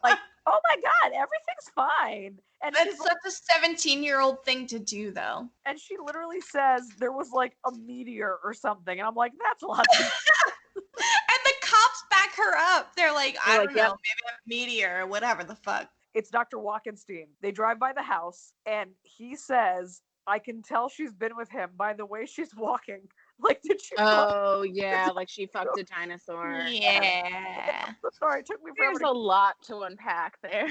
Like, oh my God, everything's fine. And that's such a 17-year-old thing to do, though. And she literally says there was like a meteor or something, and I'm like, that's a lot. And the cops back her up. They're like, I don't know, maybe a meteor or whatever the fuck. It's Dr. Walkenstein. They drive by the house, and he says, I can tell she's been with him by the way she's walking. Like, did she? Oh, yeah, like she fucked a dinosaur. Yeah. Sorry, it took me forever. There's a lot to unpack there.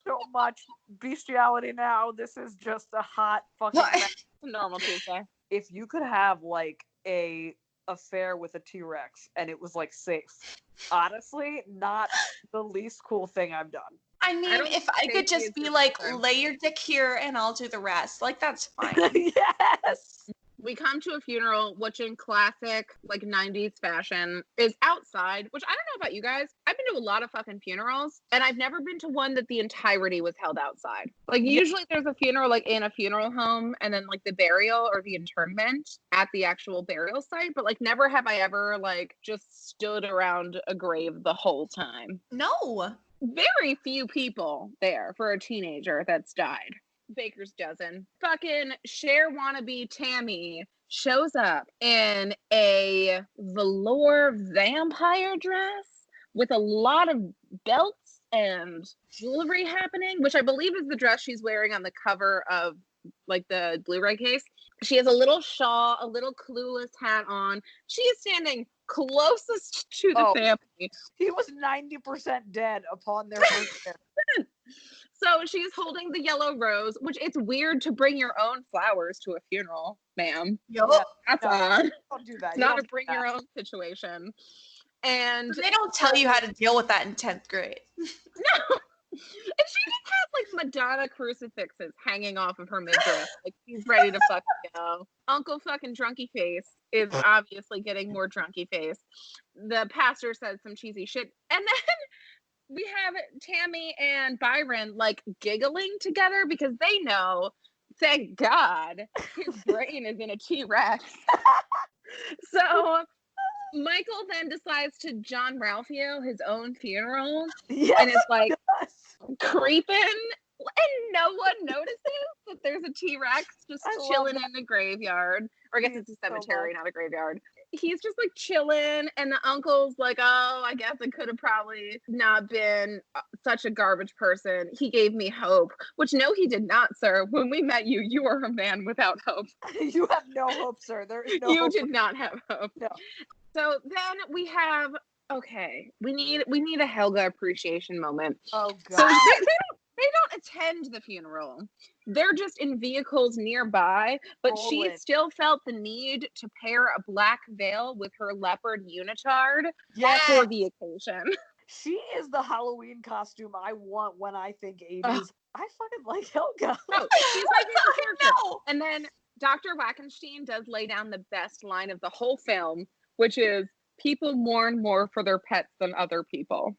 So much bestiality now. This is just a hot fucking Normal Tuesday. If you could have like a affair with a T-Rex and it was like safe, honestly, not the least cool thing I've done. I mean, if I could just be like, lay your dick here and I'll do the rest. Like, that's fine. Yes. We come to a funeral, which in classic, like, 90s fashion is outside, which I don't know about you guys. I've been to a lot of fucking funerals, and I've never been to one that the entirety was held outside. Like, usually there's a funeral, like, in a funeral home, and then, like, the burial or the internment at the actual burial site. But, like, never have I ever, like, just stood around a grave the whole time. No. Very few people there for a teenager that's died. Baker's dozen. Fucking Cher wannabe Tammy shows up in a velour vampire dress with a lot of belts and jewelry happening, which I believe is the dress she's wearing on the cover of like the Blu-ray case. She has a little shawl, a little Clueless hat on. She is standing closest to the family. He was 90% dead upon their birthday. So she's holding the yellow rose, which it's weird to bring your own flowers to a funeral, ma'am. Yep. That's odd. Don't do that. It's not a bring your own situation. And they don't tell you how to deal with that in 10th grade. No. And she just has like Madonna crucifixes hanging off of her midriff. Like she's ready to fucking go. Uncle fucking Drunky Face is obviously getting more drunky face. The pastor says some cheesy shit. And then we have Tammy and Byron like giggling together because they know, thank God, his brain is in a T-Rex. So Michael then decides to John Ralphio his own funeral and is like creeping, and no one notices that there's a T-Rex just chilling in the graveyard. Or I guess it's a cemetery, not a graveyard. He's just like chilling, and the uncle's like, oh, I guess I could have probably not been such a garbage person. He gave me hope, which no, he did not, sir. When we met you, you were a man without hope. You have no hope, sir. There is no hope. You did not have hope. No. So then we have, we need a Helga appreciation moment. Oh, God. So they don't attend the funeral. They're just in vehicles nearby, but she still felt the need to pair a black veil with her leopard unitard for the occasion. She is the Halloween costume I want when I think 80s. Ugh. I fucking like Helga. Oh, she's my favorite character. No. And then Dr. Wackenstein does lay down the best line of the whole film, which is, people mourn more for their pets than other people.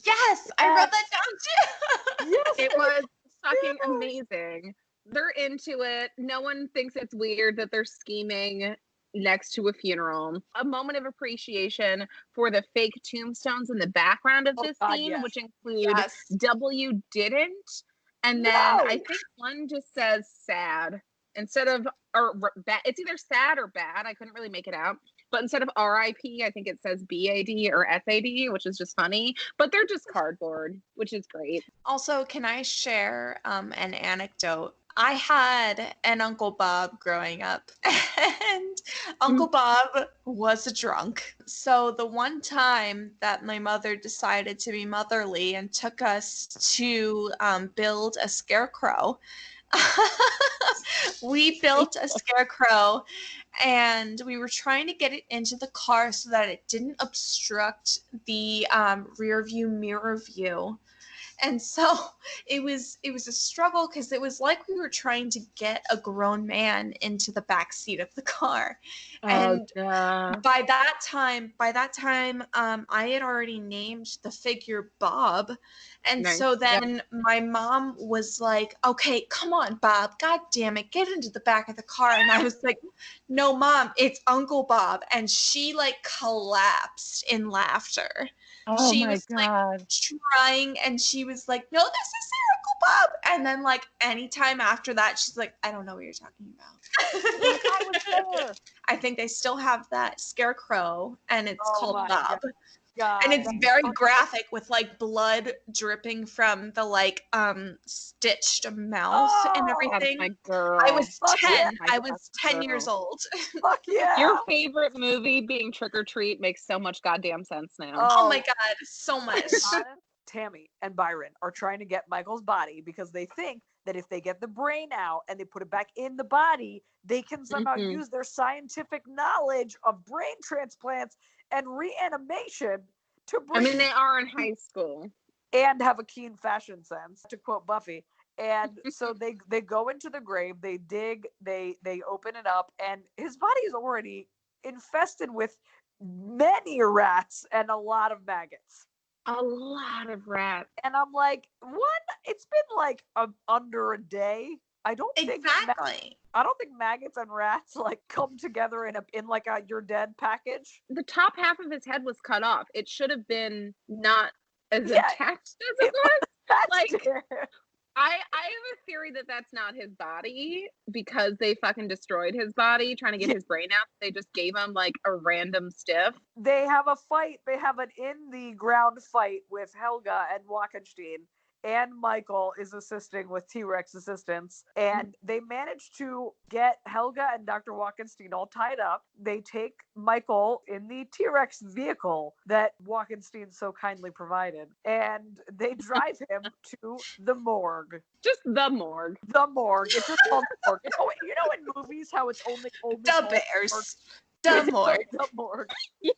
Yes, I wrote that down too. Yes, It was fucking amazing. They're into it. No one thinks it's weird that they're scheming next to a funeral. A moment of appreciation for the fake tombstones in the background of Oh, this God, scene, yes. which include Yes. W didn't. And then No. I think one just says sad instead of, or bad. It's either sad or bad. I couldn't really make it out. But instead of RIP, I think it says BAD or SAD, which is just funny. But they're just cardboard, which is great. Also, can I share an anecdote? I had an Uncle Bob growing up, and Uncle Bob was a drunk. So the one time that my mother decided to be motherly and took us to build a scarecrow, we built a scarecrow, and we were trying to get it into the car so that it didn't obstruct the rear view mirror view. And so it was a struggle because it was like we were trying to get a grown man into the back seat of the car. And by that time, I had already named the figure Bob. And Nice. so then my mom was like, okay, come on, Bob. God damn it. Get into the back of the car. And I was like, no, Mom, it's Uncle Bob. And she like collapsed in laughter. Oh She my was like God. trying, and she was like, no, this is Uncle Bob. And then like anytime after that, she's like, I don't know what you're talking about. I was there. I think they still have that scarecrow, and it's Oh called my Bob. God, And it's that's very fucking- graphic with like blood dripping from the like stitched mouth and Oh, everything. That's my girl. I was Fuck 10. yeah. I was 10 years old. Fuck yeah. Your favorite movie being Trick or Treat makes so much goddamn sense now. Oh my God, so much. Tammy and Byron are trying to get Michael's body because they think that if they get the brain out and they put it back in the body, they can somehow use their scientific knowledge of brain transplants and reanimation to bring, I mean, they are in high school. and have a keen fashion sense, to quote Buffy. And so they go into the grave, they dig, they open it up, and his body is already infested with many rats and a lot of maggots. A lot of rats. And I'm like, what? It's been like under a day. I don't think Exactly. I don't think maggots and rats like come together in like a you're dead package. The top half of his head was cut off. It should have been not as Yeah, attached as it was. That's Like, it. I have a theory that that's not his body because they fucking destroyed his body trying to get his brain out. They just gave him like a random stiff. They have a fight. They have an in the ground fight with Helga and Wackenstein. And Michael is assisting with T-Rex assistance. And they manage to get Helga and Dr. Wackenstein all tied up. They take Michael in the T-Rex vehicle that Wackenstein so kindly provided. And they drive him to the morgue. Just the morgue. The morgue. It's just called the morgue. You know in movies how it's only The called Bears. The morgue. The morgue. Yes.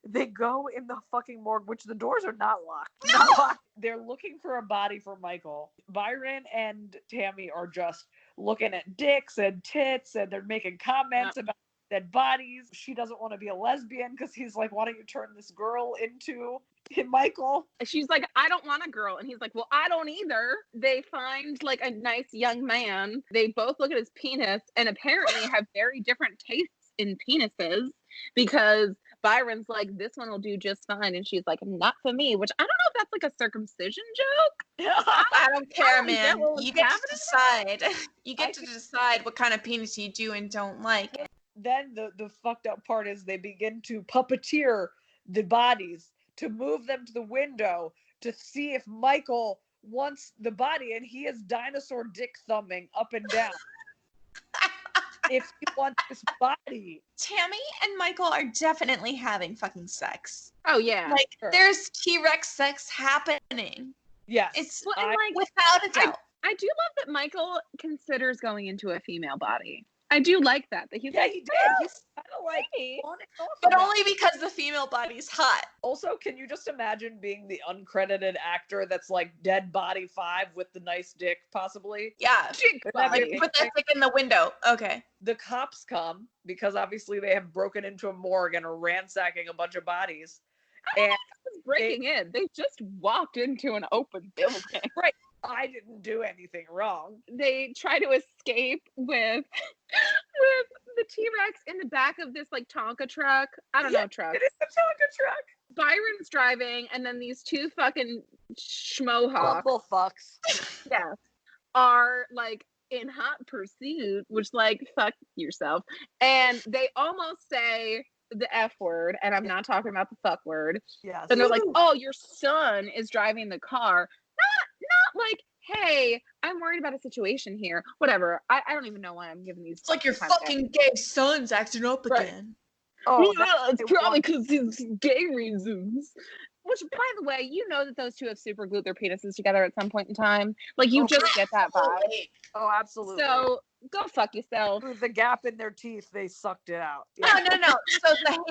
They go in the fucking morgue, which the doors are not locked. No. They're looking for a body for Michael. Byron and Tammy are just looking at dicks and tits, and they're making comments about dead bodies. She doesn't want to be a lesbian because he's like, why don't you turn this girl into Michael? She's like, I don't want a girl. And he's like, well, I don't either. They find like a nice young man. They both look at his penis and apparently have very different tastes in penises because Byron's like, this one will do just fine. And she's like, not for me, which I don't know if that's like a circumcision joke. I don't care, don't get man. what was You get to happening. decide. You get to decide what kind of penis you do and don't like. Then the fucked up part is they begin to puppeteer the bodies to move them to the window to see if Michael wants the body, and he is dinosaur dick thumbing up and down. If he wants this body. Tammy and Michael are definitely having fucking sex. Oh, yeah. Like, Sure. there's T-Rex sex happening. Yes. It's Well, and like, without a doubt. I do love that Michael considers going into a female body. I I do like that he's Yeah, like, he did. He's kind of like "Hey." on and off But about only because the female body's hot. Also, can you just imagine being the uncredited actor that's like Dead Body 5 with the nice dick, possibly? Yeah. Chick That'd be body. Put that dick in the window. Okay. The cops come because obviously they have broken into a morgue and are ransacking a bunch of bodies. And Breaking in. They just walked into an open building. right, I didn't do anything wrong. They try to escape with the T-Rex in the back of this like Tonka truck. I don't know truck. It is the Tonka truck. Byron's driving, and then these two fucking schmohawks, Little fucks. yes, are like in hot pursuit, which like fuck yourself. And they almost say the F word, and I'm not talking about the fuck word. Yes. And they're like, "Oh, your son is driving the car." Not like, "Hey, I'm worried about a situation here." Whatever. I don't even know why I'm giving these. It's like your kind of fucking gay son's acting up Right. again. Oh, well, it's it probably was- because it's gay reasons. Which, by the way, you know that those two have super glued their penises together at some point in time. Like, you Oh, just get that vibe. Oh, absolutely. So, go fuck yourself. Through the gap in their teeth, they sucked it out. No. So the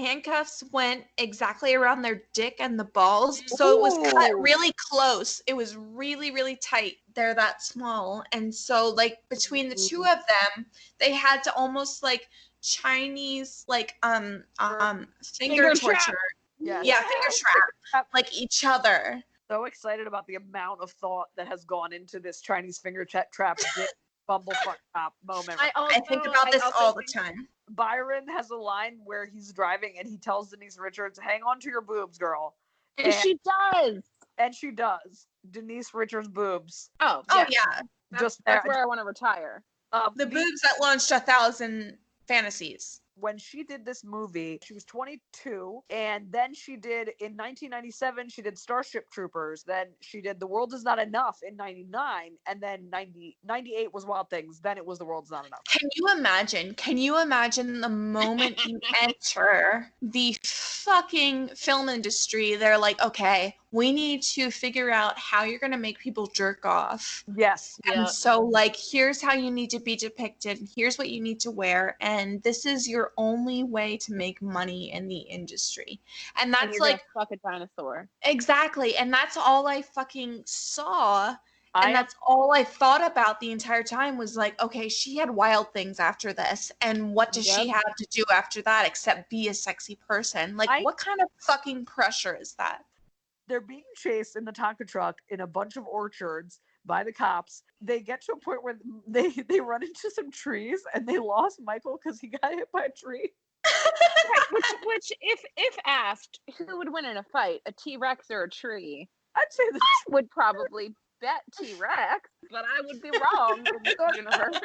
handcuffs went exactly around their dick and the balls. So it was cut Ooh. really close. It was really, really tight. They're that small. And so like between the two of them, they had to almost like Chinese like finger trap. torture. Yes. Yeah, finger trap like each other. So excited about the amount of thought that has gone into this Chinese finger trap dick bumblefuck top moment. I think about this all the time. Byron has a line where he's driving and he tells Denise Richards, "Hang on to your boobs, girl." And she does. And she does. Denise Richards' boobs. Oh, Oh yeah. yeah. Just That's there. where I want to retire. The boobs that launched 1,000 fantasies. When she did this movie, she was 22, and then she did in 1997 she did Starship Troopers, then she did The World Is Not Enough in 99, and then 98 was Wild Things, then it was The World's Not Enough. Can you imagine the moment you enter the fucking film industry, they're like, okay, we need to figure out how you're going to make people jerk off. Yes. And so like, here's how you need to be depicted. Here's what you need to wear. And this is your only way to make money in the industry. And that's like, fuck a dinosaur. exactly. And that's all I fucking saw. And that's all I thought about the entire time was like, okay, she had Wild Things after this. And what does she have to do after that except be a sexy person? Like, what kind of fucking pressure is that? They're being chased in the Tonka truck in a bunch of orchards by the cops. They get to a point where they run into some trees and they lost Michael because he got hit by a tree. Right, which if asked, who would win in a fight, a T-Rex or a tree? I'd say this I would probably bet T-Rex, but I would be wrong in this universe.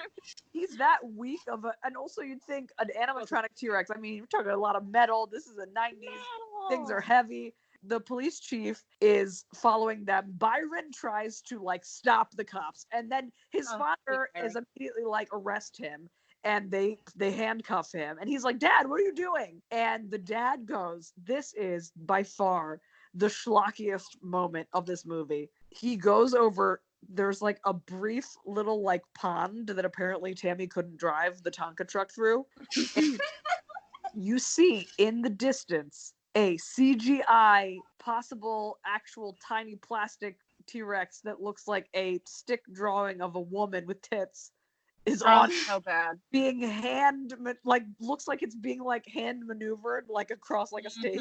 he's that weak of a, and also you'd think an animatronic T-Rex. I mean, you're talking a lot of metal. This is a 90s. Things are heavy. The police chief is following them. Byron tries to like stop the cops, and then his father is immediately like, arrest him, and they handcuff him, and he's like, "Dad, what are you doing?" And the dad goes, "This is by far the schlockiest moment of this movie." He goes over. There's like a brief little like pond that apparently Tammy couldn't drive the Tonka truck through. You see in the distance a CGI, possible actual tiny plastic T-Rex that looks like a stick drawing of a woman with tits is on so bad. being looks like it's being like hand maneuvered like across like a stage.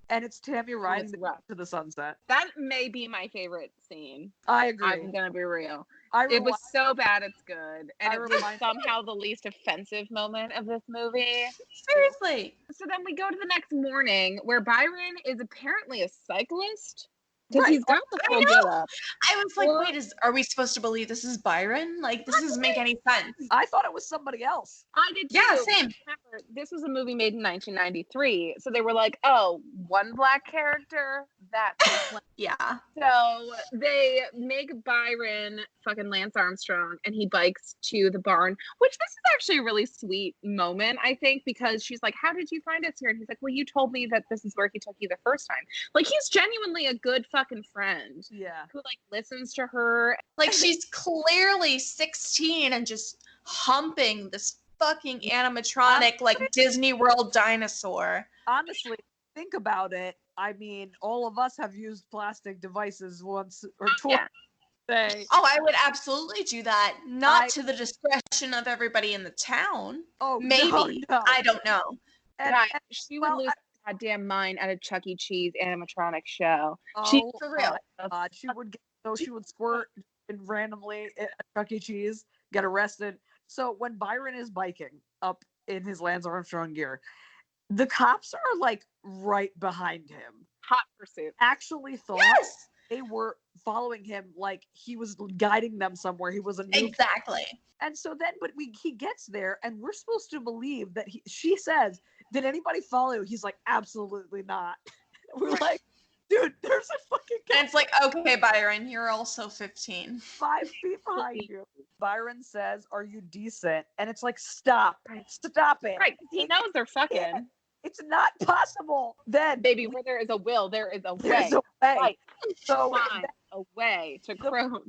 And it's Tammy riding to the sunset. That may be my favorite scene. I agree. I'm gonna be real. I It was so bad it's good. And I it was remind- somehow the least offensive moment of this movie. Seriously. So then we go to the next morning where Byron is apparently a cyclist. Because Right. he's got the I full know. get up. I was like, Well- wait, are we supposed to believe this is Byron? Like, this doesn't make any sense. I thought it was somebody else. I did too. Yeah, same. Remember, this was a movie made in 1993. So they were like, oh, one black character? That's Yeah. So they make Byron fucking Lance Armstrong and he bikes to the barn, which this is actually a really sweet moment, I think, because she's like, how did you find us here? And he's like, well, you told me that this is where he took you the first time. Like, he's genuinely a good fucking friend Yeah. who like listens to her. Like, she's clearly 16 and just humping this fucking animatronic like Disney World dinosaur. Honestly, think about it. I mean, all of us have used plastic devices once or twice. Yeah. Oh, I would absolutely do that. Not to the discretion of everybody in the town. Oh, maybe. No. I don't know. She would lose her goddamn mind at a Chuck E. Cheese animatronic show. For real. God, she would squirt randomly at Chuck E. Cheese, get arrested. So when Byron is biking up in his Lance Armstrong gear, the cops are like right behind him. Hot pursuit. Actually thought they were following him like he was guiding them somewhere. He was a new exactly. And so then, he gets there, and we're supposed to believe that she says, "Did anybody follow you?" He's like, "Absolutely not." We're like, dude, there's a fucking And it's like, okay, Byron, you're also 15. 5 feet behind you. Byron says, "Are you decent?" And it's like, stop it. Right, he knows they're fucking. It's not possible. Then, baby, where there is a will, there is a way. There's a way. Right. So find a way to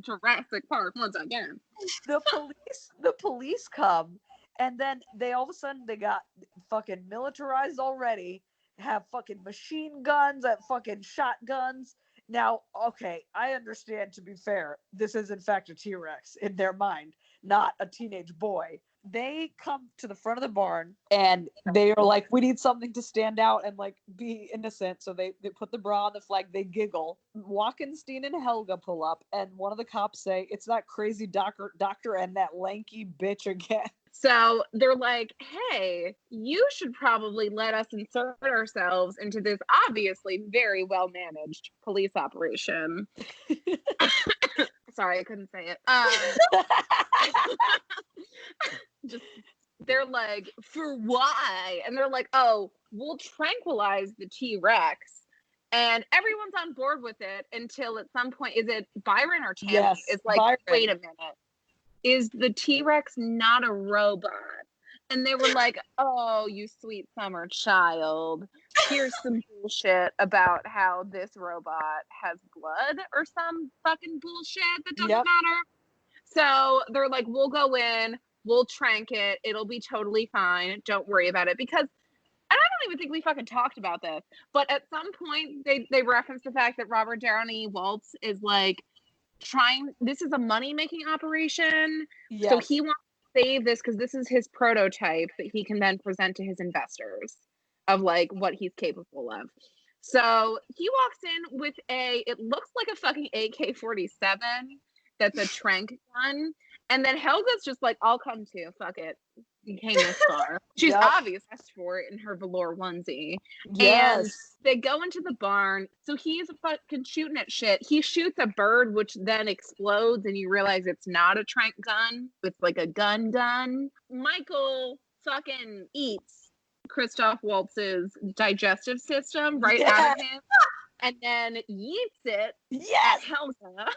Jurassic Park once again. The police come, and then they all of a sudden they got fucking militarized already. Have fucking machine guns, fucking shotguns. Now, okay, I understand, to be fair, this is in fact a T-Rex in their mind, not a teenage boy. They come to the front of the barn and they are like, we need something to stand out and like be innocent. So they put the bra on the flag, they giggle. Walkenstein and Helga pull up, and one of the cops say, "It's that crazy doctor and that lanky bitch again." So they're like, hey, you should probably let us insert ourselves into this obviously very well managed police operation. Sorry, I couldn't say it. They're like, for why? And they're like, oh, we'll tranquilize the T-Rex. And everyone's on board with it until at some point, is it Byron or Tammy? Yes, it's like, Byron. Wait a minute. Is the T-Rex not a robot? And they were like, oh, you sweet summer child. Here's some bullshit about how this robot has blood or some fucking bullshit that doesn't matter. So they're like, we'll go in, we'll trank it, it'll be totally fine. Don't worry about it. Because, and I don't even think we fucking talked about this, but at some point they referenced the fact that Robert Downey Waltz is like, this is a money-making operation. Yes. So he wants to save this because this is his prototype that he can then present to his investors of like what he's capable of. So he walks in with it looks like a fucking AK-47 that's a trank gun. And then Helga's just like, I'll come too. Fuck it. You came this far. She's obviously asked for it in her velour onesie. Yes. And they go into the barn. So he's fucking shooting at shit. He shoots a bird, which then explodes, and you realize it's not a trank gun. It's like a gun. Michael fucking eats Christoph Waltz's digestive system right out of him, and then yeets it at Helga,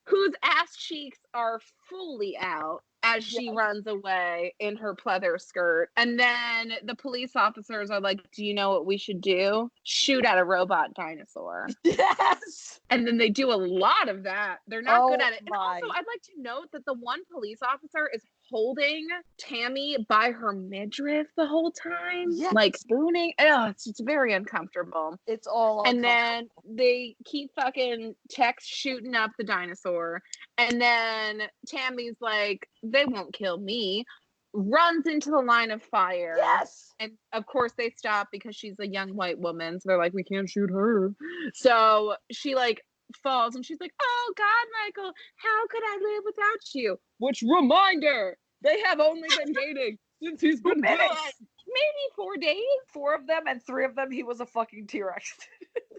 whose ass cheeks are fully out as she runs away in her pleather skirt. And then the police officers are like, do you know what we should do? Shoot at a robot dinosaur. Yes. And then they do a lot of that. They're not good at it. And also, I'd like to note that the one police officer is holding Tammy by her midriff the whole time. Yes. Like spooning. It's very uncomfortable. It's all And then they keep fucking Tex shooting up the dinosaur. And then Tammy's like, they won't kill me. Runs into the line of fire. Yes. And of course they stop because she's a young white woman. So they're like, we can't shoot her. So she like falls and she's like, oh God, Michael, how could I live without you? Which reminder, they have only been dating since he's been dead. Maybe 4 days. 4 of them, and 3 of them he was a fucking T-Rex.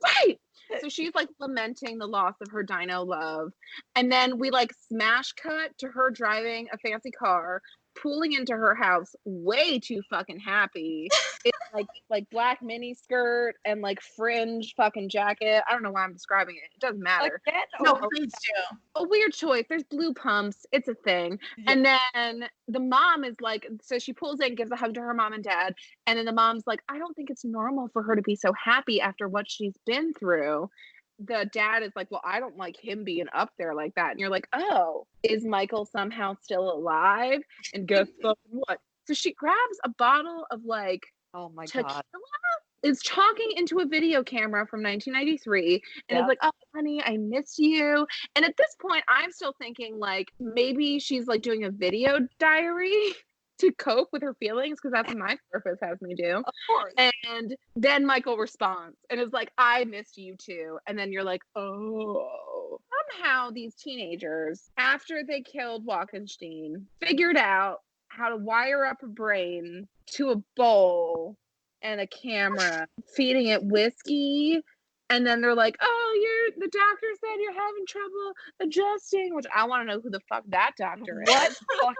Right. So she's like lamenting the loss of her dino love. And then we like smash cut to her driving a fancy car, pulling into her house, way too fucking happy. It's like black mini skirt and like fringe fucking jacket. I don't know why I'm describing it. It doesn't matter. No, please do. A weird choice. There's blue pumps. It's a thing. Yeah. And then the mom is like, so she pulls in, gives a hug to her mom and dad. And then the mom's like, I don't think it's normal for her to be so happy after what she's been through. the dad is like, well, I don't like him being up there like that. And you're like, oh, is Michael somehow still alive? And guess what? So she grabs a bottle of like Oh my tequila, God. is talking into a video camera from 1993 and is Yep. like, oh, honey, I miss you. And at this point, I'm still thinking like maybe she's like doing a video diary to cope with her feelings because that's what my therapist has me do. Of course. And then Michael responds and is like, I missed you too. And then you're like, oh. Somehow these teenagers, after they killed Walkenstein, figured out how to wire up a brain to a bowl and a camera, feeding it whiskey. And then they're like, oh, the doctor said you're having trouble adjusting, which I want to know who the fuck that doctor is. What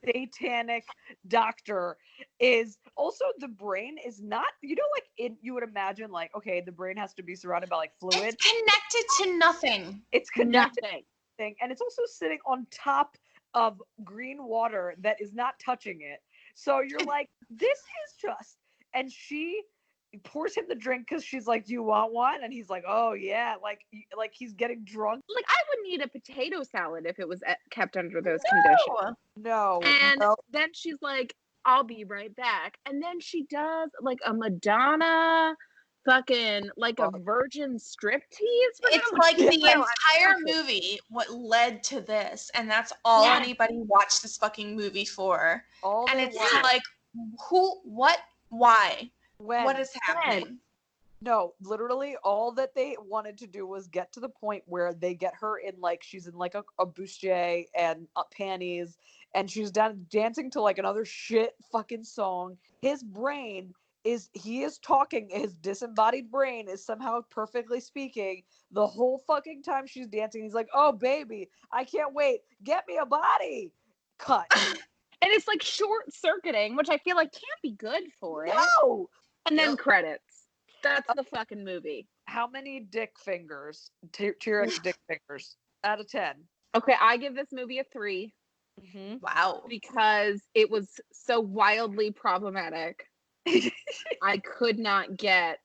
satanic doctor is? Also, the brain is not, like you would imagine, like, okay, the brain has to be surrounded by like fluid. It's connected to nothing. It's connected Nothing. to nothing, and it's also sitting on top of green water that is not touching it. So you're like, this is just, and she pours him the drink because she's like, do you want one? And he's like, oh yeah, like he's getting drunk. Like, I wouldn't eat a potato salad if it was kept under those conditions. No. And then she's like, I'll be right back. And then she does like a Madonna fucking like a virgin striptease. It's like the entire movie what led to this, and that's all anybody watched this fucking movie for. And it's like, who, what, why? What is happening? No, literally all that they wanted to do was get to the point where they get her in like, she's in like a bustier and panties, and she's dancing to like another shit fucking song. His brain he is talking, his disembodied brain is somehow perfectly speaking the whole fucking time she's dancing. He's like, oh baby, I can't wait, get me a body. Cut. And it's like short circuiting, which I feel like can't be good for it. No. And then credits. That's the fucking movie. How many dick fingers, T-Rex dick fingers, out of 10? Okay, I give this movie a 3. Mm-hmm. Wow. Because it was so wildly problematic. I could not get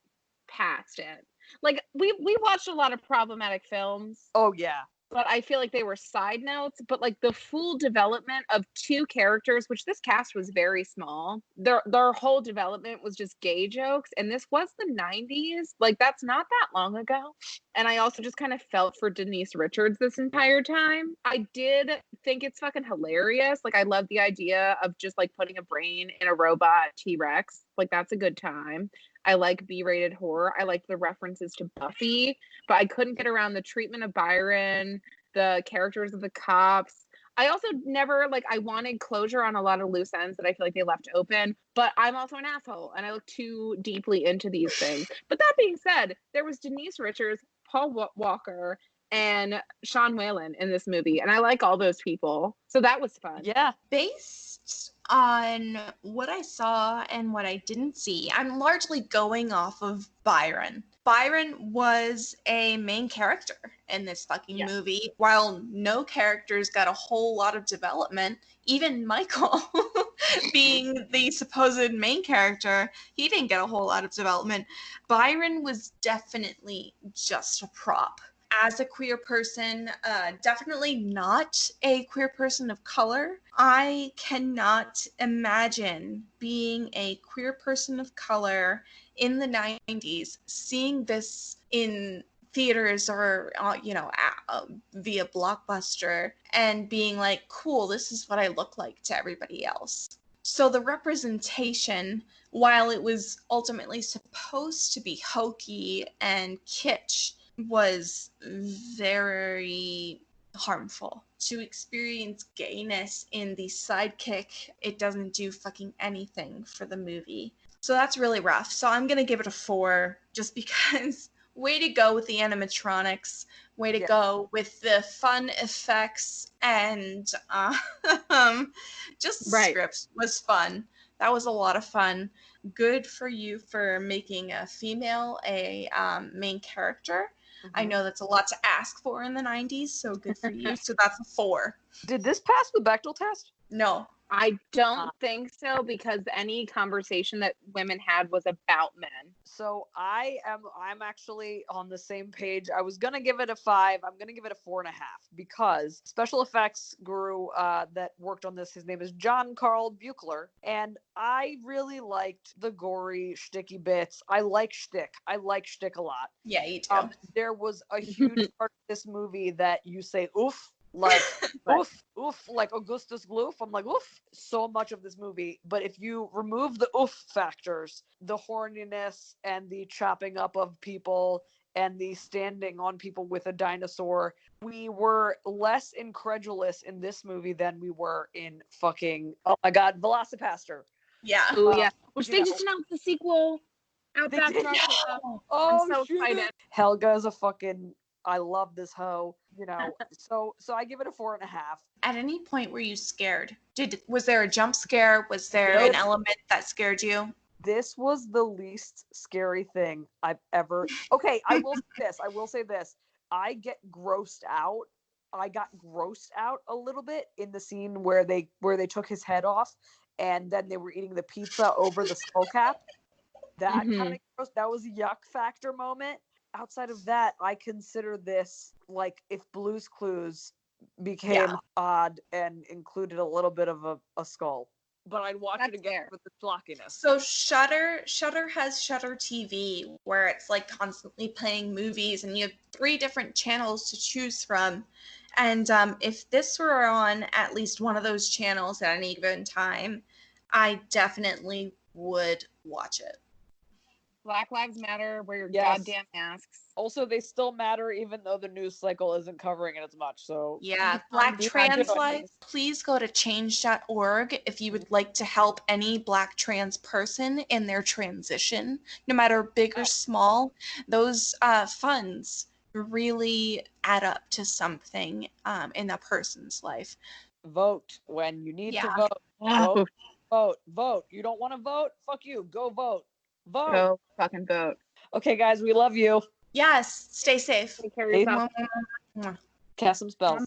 past it. Like, we watched a lot of problematic films. Oh, yeah. But I feel like they were side notes. But like the full development of 2 characters, which this cast was very small. Their whole development was just gay jokes. And this was the 90s. Like, that's not that long ago. And I also just kind of felt for Denise Richards this entire time. I did think it's fucking hilarious. Like, I love the idea of just like putting a brain in a robot T-Rex. Like, that's a good time. I like B-rated horror. I like the references to Buffy, but I couldn't get around the treatment of Byron, the characters of the cops. I also never, like, I wanted closure on a lot of loose ends that I feel like they left open, but I'm also an asshole, and I look too deeply into these things. But that being said, there was Denise Richards, Paul Walker, and Sean Whalen in this movie, and I like all those people, so that was fun. Yeah. Based on what I saw and what I didn't see, I'm largely going off of Byron. Byron was a main character in this fucking movie, while no characters got a whole lot of development. Even Michael, being the supposed main character, he didn't get a whole lot of development. Byron was definitely just a prop. As a queer person, definitely not a queer person of color, I cannot imagine being a queer person of color in the 90s, seeing this in theaters or, via Blockbuster, and being like, cool, this is what I look like to everybody else. So the representation, while it was ultimately supposed to be hokey and kitsch, was very harmful. To experience gayness in the sidekick, it doesn't do fucking anything for the movie. So that's really rough. So I'm going to give it a 4, just because way to go with the animatronics, way to go with the fun effects, and just the script was fun. That was a lot of fun. Good for you for making a female a main character. I know that's a lot to ask for in the 90s, so good for you. So that's a 4. Did this pass the Bechdel test? No. I don't think so, because any conversation that women had was about men. So I'm actually on the same page. I was gonna give it a 5. I'm gonna give it a 4.5 because special effects guru that worked on this, his name is John Carl Buechler, and I really liked the gory shticky bits. I like shtick a lot. Yeah, you too. There was a huge part of this movie that you say oof, like oof, like Augustus Gloop. I'm like oof, so much of this movie. But if you remove the oof factors, the horniness and the chopping up of people and the standing on people with a dinosaur, we were less incredulous in this movie than we were in fucking, oh my god, Velocipaster. Yeah. Oh yeah, which you they know. just announced the sequel. Outback did? Dracula. Oh, I'm so shit. excited. Helga's a fucking, I love this hoe, so I give it a 4.5. At any point were you scared? Was there a jump scare? Was there Nope. an element that scared you? This was the least scary thing I've ever. Okay, I will say this. I got grossed out a little bit in the scene where they took his head off and then they were eating the pizza over the skull cap. That kind of gross. That was a yuck factor moment. Outside of that, I consider this like if Blue's Clues became odd and included a little bit of a skull. But I'd watch it again with the flockiness. So Shudder has Shudder TV, where it's like constantly playing movies, and you have 3 different channels to choose from. And if this were on at least one of those channels at any given time, I definitely would watch it. Black Lives Matter, wear your goddamn masks. Also, they still matter even though the news cycle isn't covering it as much. So yeah, Black Trans Life, please go to change.org if you would like to help any Black trans person in their transition, no matter big or small. Those funds really add up to something in a person's life. Vote when you need to vote. Vote. You don't want to vote? Fuck you. Go vote. Vote. Go fucking vote. Okay, guys, we love you. Yes, stay safe. Take care of yourself. Cast some spells.